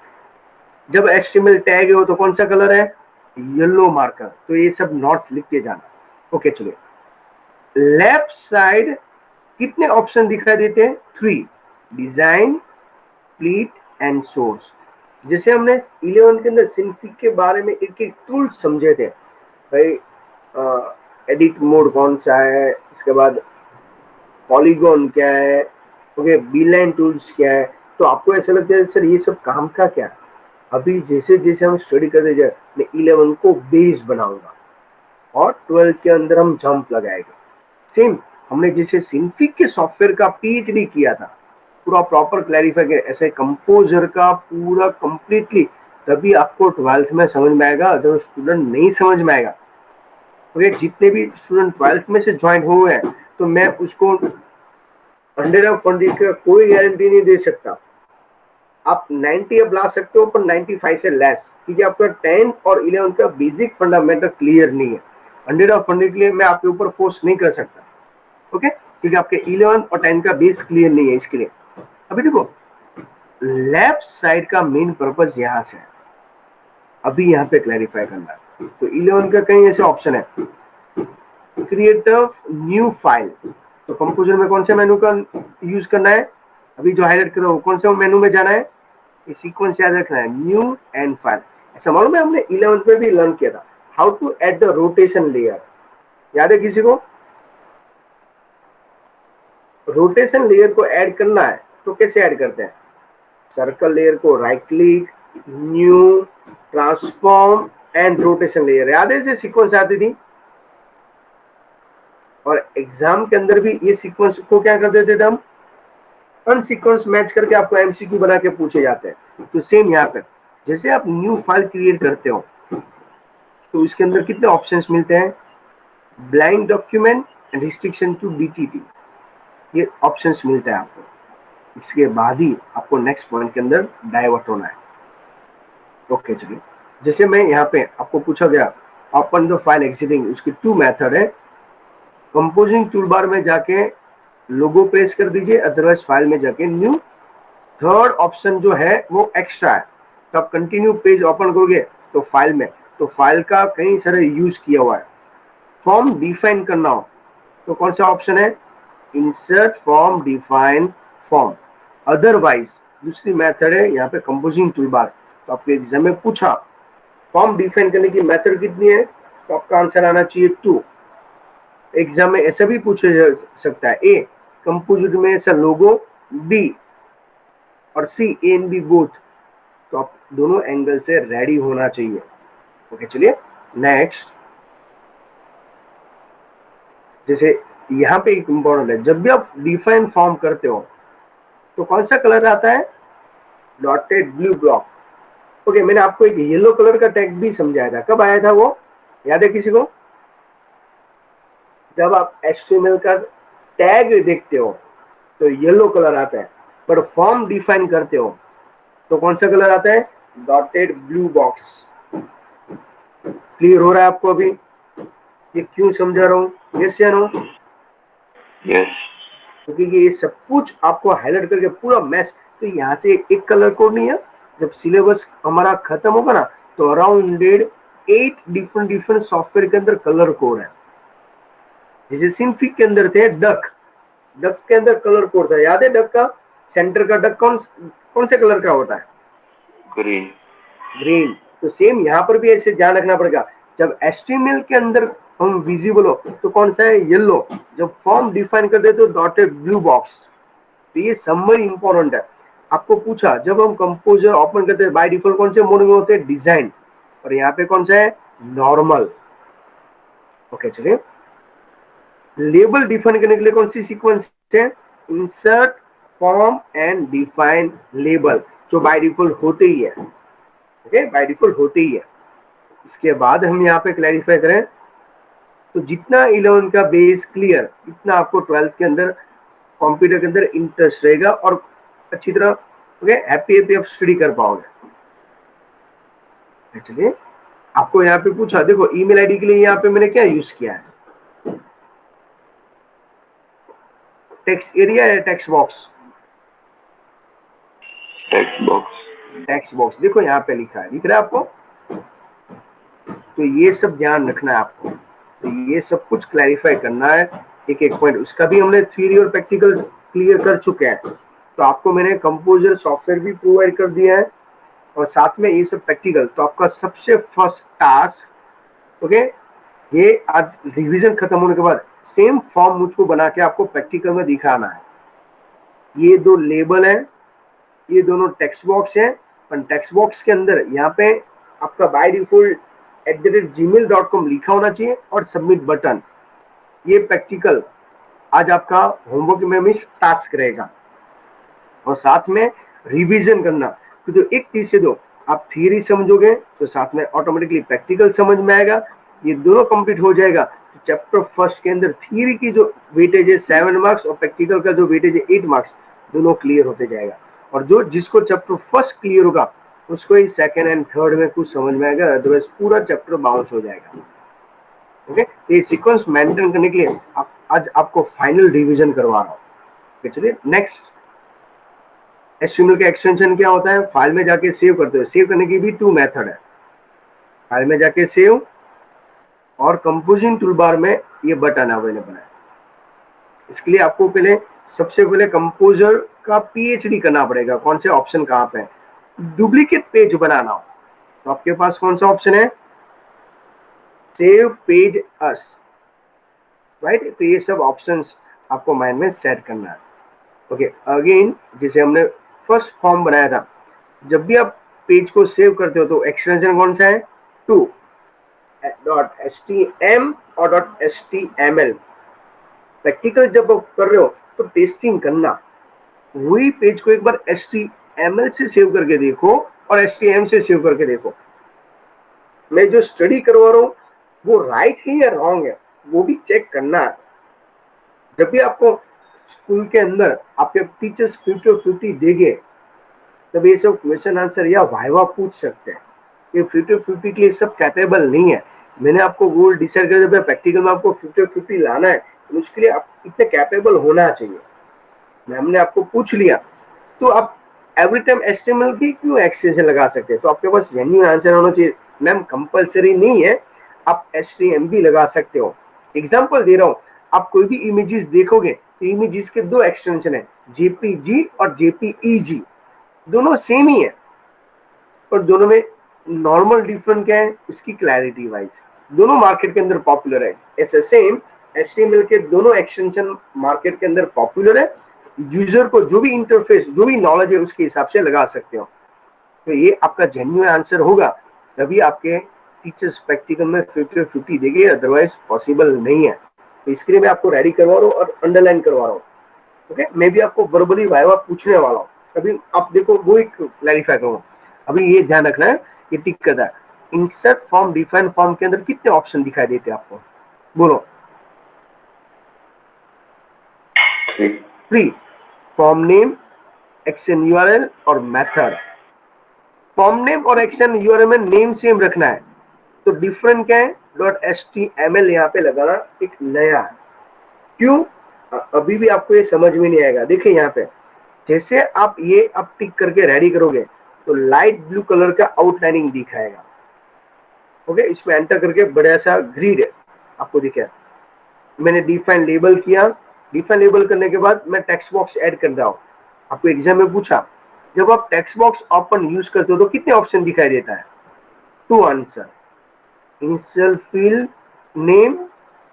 जब HTML टैग हो तो कौन सा कलर है? Yellow marker. तो ये सब नोट्स लिख के जाना। ओके चलिए, लेफ्ट साइड कितने ऑप्शन दिखाई देते हैं? 3, डिजाइन, स्प्लिट एंड सोर्स। जैसे हमने 11 के अंदर सिंफिक के बारे में एक एक टूल समझे थे भाई, एडिट मोड कौन सा है, इसके बाद पॉलीगॉन क्या है, ओके, बीलाइन टूल्स क्या है। तो आपको ऐसा लगता है सर ये सब काम का क्या? अभी जैसे जैसे हम स्टडी करते जाए, मैं 11 को बेस बनाऊंगा और 12 के अंदर हम जंप लगाएंगे। सेम हमने जैसे सिंफिक के सॉफ्टवेयर का PhD किया था, पूरा प्रॉपर क्लैरिफाई किया, ऐसे कंपोजर का पूरा कंप्लीटली, तभी आपको 12th में समझ में आएगा, अगर स्टूडेंट नहीं समझ में आएगा। ओके, जितने भी स्टूडेंट 12th में से ज्वाइन हुए हैं तो मैं उसको 100% का कोई गारंटी नहीं दे सकता। आप 90 अब ला सकते हो पर 95 से लेस, क्योंकि आपका 10th और 11th का बेसिक फंडामेंटल क्लियर नहीं है। 100% के लिए मैं आपके ऊपर फोर्स नहीं कर सकता। ओके, क्योंकि आपके 11 और 10 का बेस क्लियर नहीं है। इसके लिए अभी देखो लेफ्ट साइड का मेन पर्पस यहां से है, अभी यहाँ पे क्लैरिफाई करना है। तो 11 का कहीं ऐसे ऑप्शन है, क्रिएट अ न्यू फाइल। तो कंपोजर में कौन से मेनू का यूज करना है? अभी जो हाईलाइट कर रहा हूँ कौन से मेनू में जाना है? ये सीक्वेंस याद रखना है, न्यू एंड फाइल। ऐसा मालूम है हमने 11th में भी लर्न किया था, how to add the rotation layer. याद है किसी को? रोटेशन लेयर को ऐड करना है तो कैसे ऐड करते हैं? सर्कल लेयर को right click, new, transform and rotation layer. याद है इसे सीक्वेंस आती थी, और एग्जाम के अंदर भी ये सीक्वेंस को क्या कर देते थे हम? अनसीक्वेंस मैच करके आपको MCQ बना के पूछे जाते हैं। तो सेम यहाँ पर जैसे आप न्यू फाइल क्रिएट करते हो तो इसके अंदर कितने ऑप्शंस मिलते हैं? Blind document and restriction to DTT, ये ऑप्शंस मिलता है आपको। इसके बाद ही आपको नेक्स्ट पॉइंट के अंदर डाइवर्ट होना है। ओके चलिए, जैसे मैं यहाँ पे आपको पूछा गया ओपन द फाइल एग्जिटिंग, उसकी 2 मेथड है। कंपोजिंग टूलबार में जाके लोगो प्रेस कर दीजिए, अदरवाइज फाइल में जाके न्यू। थर्ड ऑप्शन जो है वो एक्स्ट्रा है, तो आप कंटिन्यू पेज ओपन करोगे तो फाइल में, तो फाइल का कई सारे यूज किया हुआ है। फॉर्म डिफाइन करना हो तो कौन सा ऑप्शन है? Insert form define form. Otherwise दूसरी मेथड है यहाँ पे कंपोजिंग टूलबार। तो आपके एग्जाम में पूछा फॉर्म डिफाइन करने की मेथड कितनी है, तो आपका आंसर आना चाहिए 2। एग्जाम में ऐसा भी पूछा जा सकता है, ए कंपोजिट में ऐसा लोगो, बी और सी ए एंड बी बोथ। तो आप दोनों एंगल से रेडी होना चाहिए। ओके चलिए नेक्स्ट, जैसे यहाँ पे एक इंपॉर्टेंट है, जब भी आप डिफाइन फॉर्म करते हो तो कौन सा कलर आता है, डॉटेड ब्लू ब्लॉक। ओके मैंने आपको एक येलो कलर का टैग भी समझाया था, कब आया था वो याद है किसी को, जब आप HTML का टैग देखते हो तो येलो कलर आता है, पर फॉर्म डिफाइन करते हो तो कौन सा कलर आता है, डॉटेड ब्लू बॉक्स। क्लियर हो रहा है आपको अभी ये क्यों समझा रहा हूँ, यस या नो? यस। क्योंकि ये सब कुछ आपको हाईलाइट करके पूरा मैस, तो यहाँ से एक कलर कोड नहीं है। जब सिलेबस हमारा खत्म होगा ना तो अराउंड 8 डिफरेंट सॉफ्टवेयर के अंदर कलर कोड है। जैसे सिंफिक के अंदर थे डक के अंदर कलर कोड था, याद है डक का सेंटर का डक कौन से कलर का होता है, ग्रीन। ग्रीन। तो सेम यहाँ पर भी ऐसे ध्यान रखना पड़ेगा, जब HTML के अंदर हम विजिबल हो तो कौन सा है, येलो। जब फॉर्म डिफाइन कर दे तो डॉटेड ब्लू बॉक्स। तो ये समरी इंपॉर्टेंट है। आपको पूछा जब हम कंपोजर ओपन करते हैं बाय डिफॉल्ट कौन से मोड में होते हैं, डिजाइन, और यहाँ पे कौन सा है, नॉर्मल। ओके चलिए, लेबल डिफाइन करने के लिए कौन सी सीक्वेंस है, insert form and define label, जो बाय डिफॉल्ट होते ही है। ओके बाय डिफॉल्ट होते ही है। इसके बाद हम यहाँ पे क्लैरिफाई करें तो जितना 11 का बेस क्लियर, इतना आपको 12th के अंदर कंप्यूटर के अंदर इंटरेस्ट रहेगा और अच्छी तरह ओके हैप्पी आप स्टडी कर पाओगे। चलिए आपको यहाँ पे पूछा, देखो ईमेल आईडी के लिए यहाँ पे मैंने क्या यूज किया है, टेक्स्ट एरिया या text box, text box. Text box देखो यहाँ पे लिखा है, दिख रहा है आपको। तो ये सब ध्यान रखना है आपको, तो ये सब कुछ क्लैरिफाई करना है एक एक पॉइंट। उसका भी हमने थ्योरी और प्रैक्टिकल क्लियर कर चुके हैं। तो आपको मैंने कंपोजर सॉफ्टवेयर भी प्रोवाइड कर दिया है और साथ में ये सब प्रैक्टिकल। तो आपका सबसे फर्स्ट टास्क ओके, ये आज रिवीजन खत्म होने के बाद सेम फॉर्म मुझको बना के आपको प्रैक्टिकल में दिखाना है। ये दो लेबल है, ये दोनों टेक्स्ट बॉक्स है, पर टेक्स्ट बॉक्स के अंदर यहाँ पे आपका बाय डिफॉल्ट @gmail.com लिखा होना चाहिए और सबमिट बटन। ये प्रैक्टिकल आज आपका होमवर्क में मिस टास्क रहेगा और साथ में रिवीजन करना। तो जो एक चीज से दो आप थियरी समझोगे तो साथ में ऑटोमेटिकली प्रैक्टिकल समझ में आएगा। ये दोनों कंप्लीट हो जाएगा तो चैप्टर फर्स्ट के अंदर थियरी की जो वेटेज है 7 मार्क्स और प्रैक्टिकल का जो वेटेज है 8 मार्क्स, दोनों क्लियर होते जाएगा। और जो जिसको चैप्टर फर्स्ट क्लियर होगा उसको ही सेकंड एंड थर्ड में कुछ समझ में आएगा, अदरवाइज पूरा चैप्टर बाउंस हो जाएगा। ओके तो ये सीक्वेंस मेंटेन करने के लिए आज आपको फाइनल रिवीजन करवा रहा हूँ। चलिए नेक्स्ट, HTML का एक्सटेंशन क्या होता है, फाइल में जाके सेव करते हो। सेव करने की भी 2 मेथड है, फाइल में जाके सेव और कंपोजिंग टूलबार में ये बटन अवेलेबल है। इसके लिए आपको सबसे पहले कंपोजर का PhD करना पड़ेगा, कौन से ऑप्शन कहाँ पे है। डुप्लीकेट पेज बनाना हो तो आपके पास कौन सा ऑप्शन है, सेव पेज अस, राइट। तो ये सब ऑप्शंस आपको माइंड में सेट करना है। ओके अगेन जैसे हमने फर्स्ट फॉर्म बनाया था, जब भी आप पेज को सेव करते हो तो एक्सटेंशन कौन सा है, .htm और .html। प्रैक्टिकल जब आप कर रहे हो तो टेस्टिंग करना, वही पेज को एक बार HTML से सेव करके देखो और HTML से सेव करके देखो। मैं जो स्टडी करवा रहा हूँ वो राइट है या रॉन्ग है वो भी चेक करना है। जब भी आपको स्कूल के अंदर आपके टीचर्स 50-50 देंगे तब ये सब क्वेश्चन आंसर या वाइवा पूछ सकते हैं। ये 50-50 के लिए सब कैपेबल नहीं है। मैंने आपको गोल डिसाइड कर दिया, प्रैक्टिकल में आपको 50-50 लाना है तो उसके लिए आप इतने कैपेबल होना चाहिए। मैम ने आपको पूछ लिया तो आप एवरी टाइम HTML की क्यों एक्सटेंशन लगा सकते हैं, तो आपके पास जेन्युइन आंसर होना चाहिए। मैम कंपलसरी नहीं है, आप HTML भी लगा सकते हो। एग्जांपल दे रहा हूँ, आप कोई भी इमेजेस देखोगे तो इमेजेस के 2 एक्सटेंशन है, जेपीजी और जेपीईजी दोनों सेम ही है, और दोनों में नॉर्मल डिफरेंट क्या है उसकी क्लैरिटी वाइज, दोनों मार्केट के अंदर पॉपुलर है। ऐसे सेम HTML के दोनों एक्सटेंशन मार्केट के अंदर पॉपुलर है, यूजर को जो भी इंटरफेस जो भी नॉलेज है उसके हिसाब से लगा सकते हो। तो ये आपका जेन्युइन आंसर होगा, तभी आपके टीचर्स प्रैक्टिकल में 50-50 देंगे, अदरवाइज पॉसिबल नहीं है। तो इसके लिए मैं आपको रेडी करवा रहा हूँ और अंडरलाइन करवा रहा हूँ। ओके, मैं भी आपको वर्बली वाइवा पूछने वाला हूँ, अभी आप देखो वो एक क्लैरिफाई करूंगा। अभी ये ध्यान रखना है, ये टिक करना है। इंसर्ट फॉर्म डिफाइन फॉर्म के अंदर कितने ऑप्शन दिखाई देते हैं आपको, बोलो। 3. 3। फॉर्म नेम, एक्शन यूआरएल और मेथड। फॉर्म नेम और एक्शन यूआरएल में नेम सेम रखना है, तो डिफरेंट क्या है, .html यहाँ पे लगाना एक नया है। क्यों, अभी भी आपको ये समझ में नहीं आएगा। देखिए यहाँ पे जैसे आप ये अब टिक करके रेडी करोगे तो लाइट ब्लू कलर का आउटलाइनिंग दिखाएगा। ओके, इसमें एंटर करके बड़ा सा ग्रिड आपको दिखेगा। मैंने डिफाइन लेबल किया, डिफाइन लेबल करने के बाद मैं टेक्स्ट बॉक्स ऐड कर रहा हूँ। आपको एग्जाम में पूछा, जब आप टेक्स्ट बॉक्स ओपन यूज करते हो तो कितने ऑप्शन दिखाई देता है, 2 answer, initial field name,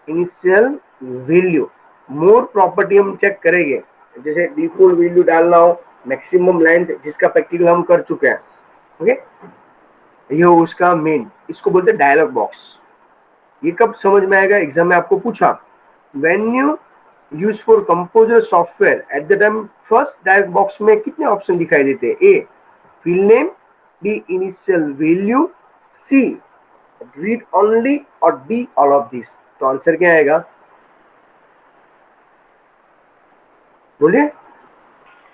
initial value. मोर प्रॉपर्टी हम चेक करेंगे, जैसे डिफॉल्ट वैल्यू डालना हो, मैक्सिमम लेंथ जिसका प्रैक्टिकल हम कर चुके हैं। ओके, ये उसका मेन, इसको बोलते हैं डायलॉग बॉक्स। ये कब समझ में आएगा, एग्जाम में आपको पूछा when you use for composer software at the time, first dialog box में कितने ऑप्शन दिखाई देते हैं, A field name, B initial value, C read only और डी ऑल ऑफ दिस। तो आंसर क्या आएगा, बोलिए।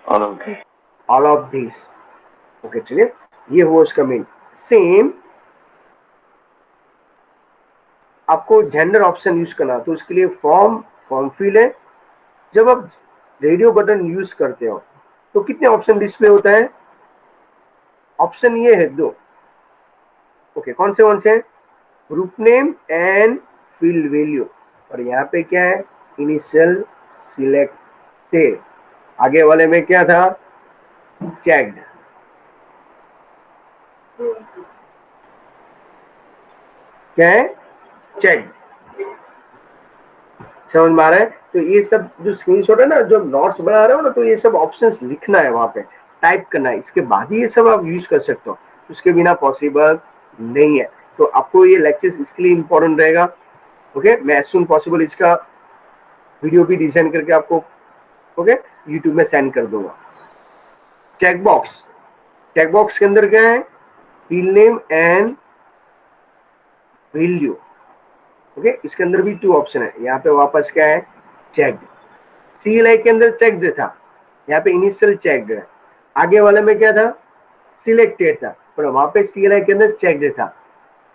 All of this. All of this. Okay, चलिए ये हुआ उसका मेन। सेम आपको जेंडर ऑप्शन यूज करना, तो उसके लिए फॉर्म फील्ड है। जब आप रेडियो बटन यूज करते हो तो कितने ऑप्शन डिस्प्ले होता है, ऑप्शन ये है 2। ओके, कौन से हैं, group name and field value, और यहाँ पे क्या है, इनिशियल सिलेक्टेड। आगे वाले में क्या था, चेक्ड। क्या है, चेक। समझ में आ रहा है। तो ये सब जो स्क्रीनशॉट है ना, जो नोट्स बना रहे हो ना, तो ये सब ऑप्शंस लिखना है, वहां पे टाइप करना है, इसके बाद ही ये सब आप यूज कर सकते हो, उसके बिना पॉसिबल नहीं है। तो आपको ये लेक्चर्स इसके लिए इंपॉर्टेंट रहेगा। ओके, मैं एज सुन पॉसिबल इसका वीडियो भी डिजाइन करके आपको ओके यूट्यूब में सेंड कर दूंगा। चेकबॉक्स, चेकबॉक्स के अंदर क्या है, field name and value. Okay, इसके अंदर भी 2 ऑप्शन है, यहाँ पे वापस क्या है, चेक्ड। CLI के अंदर चेक्ड था, यहाँ पे इनिशियल चेक्ड है। आगे वाले में क्या था, सिलेक्टेड था, पर वहां पे CLI के अंदर चेक्ड था।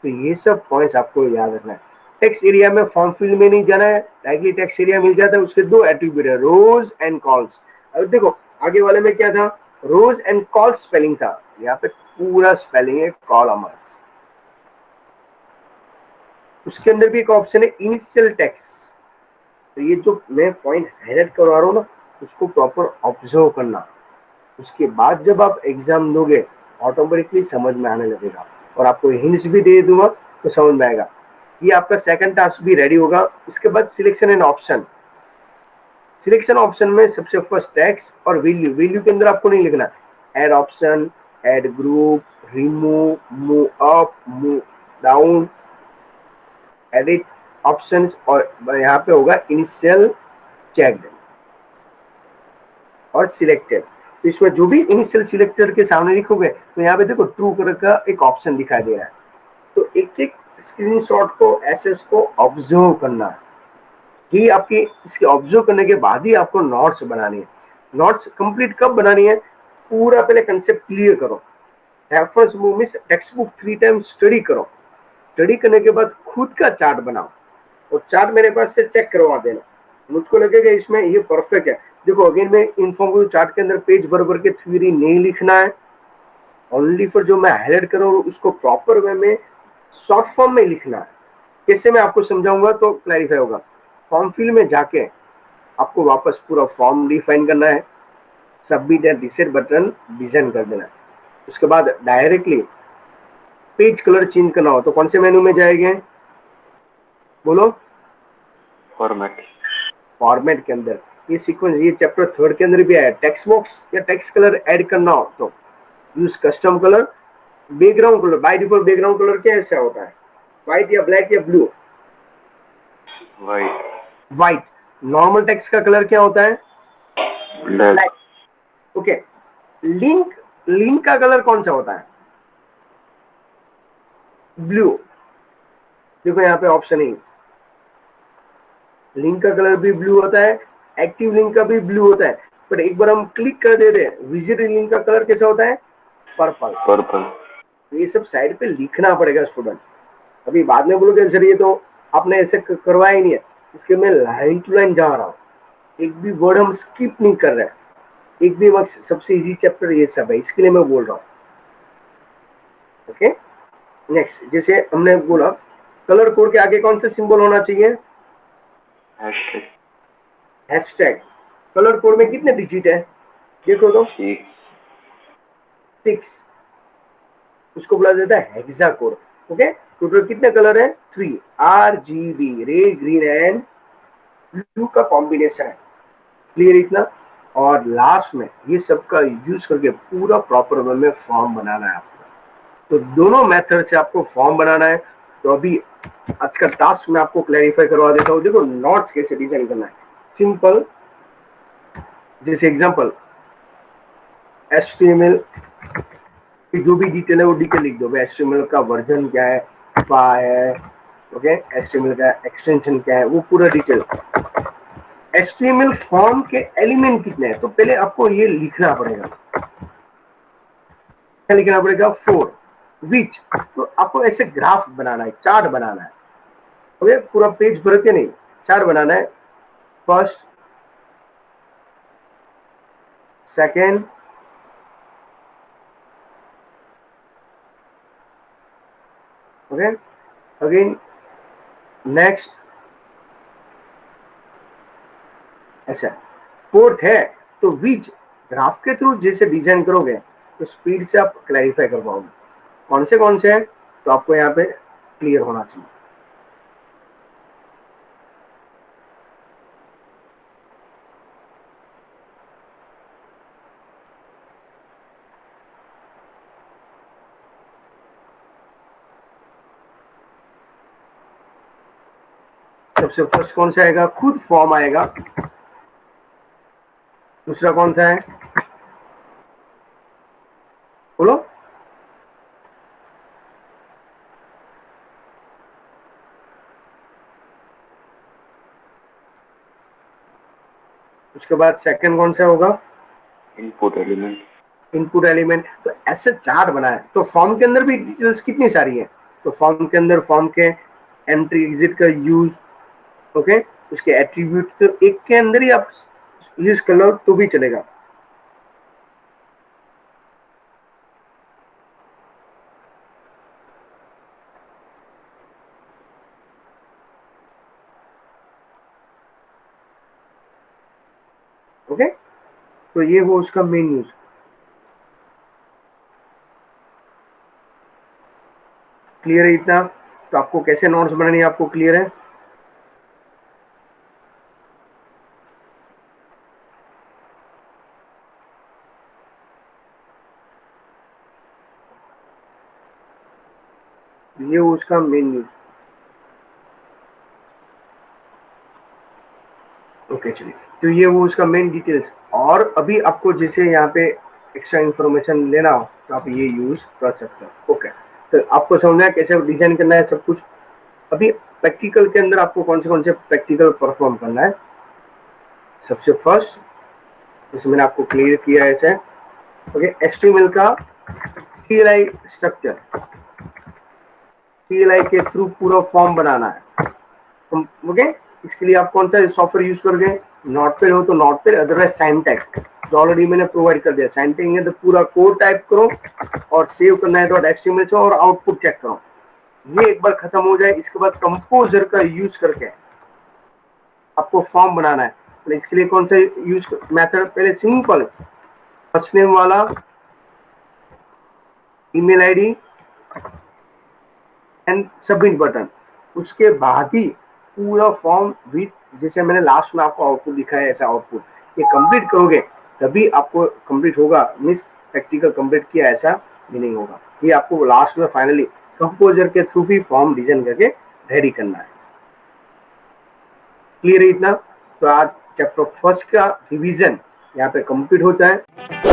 तो ये सब पॉइंट्स आपको याद रखना है। टेक्स्ट एरिया में फॉर्म फील्ड में नहीं जाना है, डायरेक्टली टेक्स्ट एरिया मिल जाता है, उसके 2 एट्रीब्यूट है, रोज एंड कॉल्स। अब देखो आगे वाले में क्या था, रोज एंड कॉल्स स्पेलिंग था, यहाँ पे पूरा स्पेलिंग है कॉलमर्स। उसके अंदर भी एक ऑप्शन है इनिशियल टेक्स्ट। तो ये जो मैं पॉइंट हाईलाइट करवा रहा हूँ ना, उसको प्रॉपर ऑब्जर्व करना, उसके बाद जब आप एग्जाम दोगे ऑटोमेटिकली समझ में आने लगेगा, और आपको हिंट्स भी दे दूंगा तो समझ में आएगा। ये आपका सेकंड टास्क भी रेडी होगा। इसके बाद selection and option. Selection option में सबसे फर्स्ट टेक्स्ट और वैल्यू। वैल्यू के अंदर आपको नहीं लिखना, add option, add group, remove, move up, move down, edit options, और यहाँ पे होगा इनिशियल चेक्ड और सिलेक्टेड। तो इसमें जो भी इनिशियल सिलेक्टर के सामने लिखोगे तो यहाँ पे देखो ट्रू कलर का एक ऑप्शन दिखाई दे रहा है। तो एक एक स्क्रीनशॉट को एसएस को ऑब्जर्व करना है, ये आपके इसके ऑब्जर्व करने के बाद ही आपको नोट्स बनानी है। नोट्स कंप्लीट कब बनानी है, पूरा पहले कंसेप्ट क्लियर करो, रेफरेंस बुक में टेक्स्ट बुक 3 टाइम स्टडी करो, स्टडी करने के बाद खुद का चार्ट बनाओ, और चार्ट मेरे पास से चेक करवा देना, मुझको लगेगा इसमें ये परफेक्ट है। देखो अगेन मैं इन्फॉर्म करूँ, चार्ट के अंदर पेज भर भर के थ्योरी नहीं लिखना है, ओनली फॉर जो मैं हाईलाइट करूँ उसको प्रॉपर वे में शॉर्ट फॉर्म में लिखना है। कैसे मैं आपको समझाऊंगा तो क्लैरिफाई होगा। फॉर्म फील्ड में जाके आपको वापस पूरा फॉर्म डिफाइन करना है, सबमिट या रीसेट बटन डिजाइन कर देना है। उसके बाद डायरेक्टली पेज कलर चेंज करना हो तो कौन से मेनू में जाएंगे, बोलो? फॉर्मेट। फॉर्मेट के अंदर ये सीक्वेंस, ये चैप्टर 3 के अंदर भी आया। टेक्स्ट बॉक्स या टेक्स्ट कलर ऐड करना हो तो use custom colour. Background colour, by default background colour कैसा होता है, व्हाइट या ब्लैक या blue? White. White. Normal text का कलर क्या होता है? ब्लैक। ओके। लिंक, लिंक का कलर कौन सा होता है? ब्लू। देखो यहाँ पे ऑप्शन है, लिंक का कलर भी ब्लू होता है, एक्टिव लिंक का भी ब्लू होता है। बट एक बार हम क्लिक कर देते हैं, विजिट लिंक का कलर कैसा होता है? पर्पल। पर्पल। ये सब साइड पे लिखना पड़ेगा स्टूडेंट। अभी बाद में बोलोगे सर ये तो आपने ऐसे करवाया ही नहीं है, इसके मैं लाइन टू लाइन जा रहा हूँ, एक भी वर्ड हम स्किप नहीं कर रहे हैं, एक भी वक्त। सबसे इजी चैप्टर ये सब है, इसके लिए मैं बोल रहा हूँ। ओके। नेक्स्ट, जैसे हमने बोला कलर कोड के आगे कौन सा सिंबल होना चाहिए? हैशटैग। हैशटैग। कलर कोड में कितने डिजिट है देखो तो? 6। उसको बोला जाता है हेक्सा कोड। ओके। टोटल कितने कलर है? 3। RGB, red green and blue का कॉम्बिनेशन है। क्लियर इतना? और लास्ट में ये सब का यूज करके पूरा प्रॉपर वे में फॉर्म बनाना है आपको। तो दोनों मेथड से आपको फॉर्म बनाना है। तो अभी आज का टास्क मैं आपको क्लैरिफाई करवा देता हूँ। देखो नोट्स कैसे डिजाइन करना है, सिंपल। जैसे एग्जांपल HTML की जो भी डिटेल है वो डिटेल लिख दो। HTML का वर्जन क्या है, है, ओके। HTML का एक्सटेंशन क्या है, वो पूरा डिटेल। HTML फॉर्म के एलिमेंट कितने हैं तो पहले आपको ये लिखना पड़ेगा। क्या लिखना पड़ेगा? 4 विच। तो आपको ऐसे ग्राफ बनाना है, चार्ट बनाना है। ओके। पूरा पेज भर के नहीं, चार्ट बनाना है। First, second, okay, again, next, ऐसा। फोर्थ है तो विच। ग्राफ के थ्रू जैसे डिजाइन करोगे तो स्पीड से आप क्लैरिफाई कर पाओगे कौन से हैं, तो आपको यहाँ पे क्लियर होना चाहिए। सबसे फर्स्ट कौन सा आएगा? खुद फॉर्म आएगा। दूसरा कौन सा है, बोलो? उसके बाद सेकंड कौन सा होगा? Input element. Input element. तो ऐसे चार्ट बनाए। तो फॉर्म के अंदर भी डिटेल्स कितनी सारी है, तो फॉर्म के अंदर फॉर्म के एंट्री एग्जिट का यूज, ओके, उसके एट्रीब्यूट, तो एक के अंदर ही आप यूज कर लो तो भी चलेगा। ओके। तो ये वो उसका मेन यूज। क्लियर है इतना? तो आपको कैसे नोट्स बनानी है आपको क्लियर है? ये उसका मेन यूज। ओके चलिए। तो ये वो उसका मेन डिटेल्स। और अभी आपको जैसे यहाँ पे एक्स्ट्रा इंफॉर्मेशन लेना हो तो आप ये यूज कर सकते हो। ओके। तो आपको समझना है कैसे डिजाइन करना है सब कुछ। अभी प्रैक्टिकल के अंदर आपको कौन से प्रैक्टिकल परफॉर्म करना है। सबसे फर्स्ट, जैसे मैंने आपको क्लियर किया है ऐसे, ओके, HTML का CLI स्ट्रक्चर, CLI के थ्रू पूरा फॉर्म बनाना है। ओके। इसके लिए आप कौन सा सॉफ्टवेयर यूज करोगे? नोटपैड हो तो नोटपैड, अदरवाइज साइनटेक जो ऑलरेडी मैंने प्रोवाइड कर दिया। साइनटेक है तो पूरा कोड टाइप करो और सेव करना है .html से और आउटपुट चेक करो। ये एक बार खत्म हो जाए, इसके बाद कंपोजर का यूज करके आपको फॉर्म बनाना है। तो इसके लिए कौन सा यूज मेथड? पहले सिंपल फर्स्ट नेम वाला, email ID and submit button. उसके बाद ही पूरा फॉर्म विथ, जैसे मैंने लास्ट में आपको आउटपुट दिखाया ऐसा आउटपुट, ये कंप्लीट करोगे तभी आपको कंप्लीट होगा, मिस प्रैक्टिकल कंप्लीट किया ऐसा भी नहीं होगा। ये आपको लास्ट में फाइनली कंपोजर के थ्रू भी फॉर्म डिजाइन करके रेडी करना है। क्लियर है इतना? तो आज चैप्टर फर्स्ट का रिवीजन यहाँ पे कंप्लीट होता है।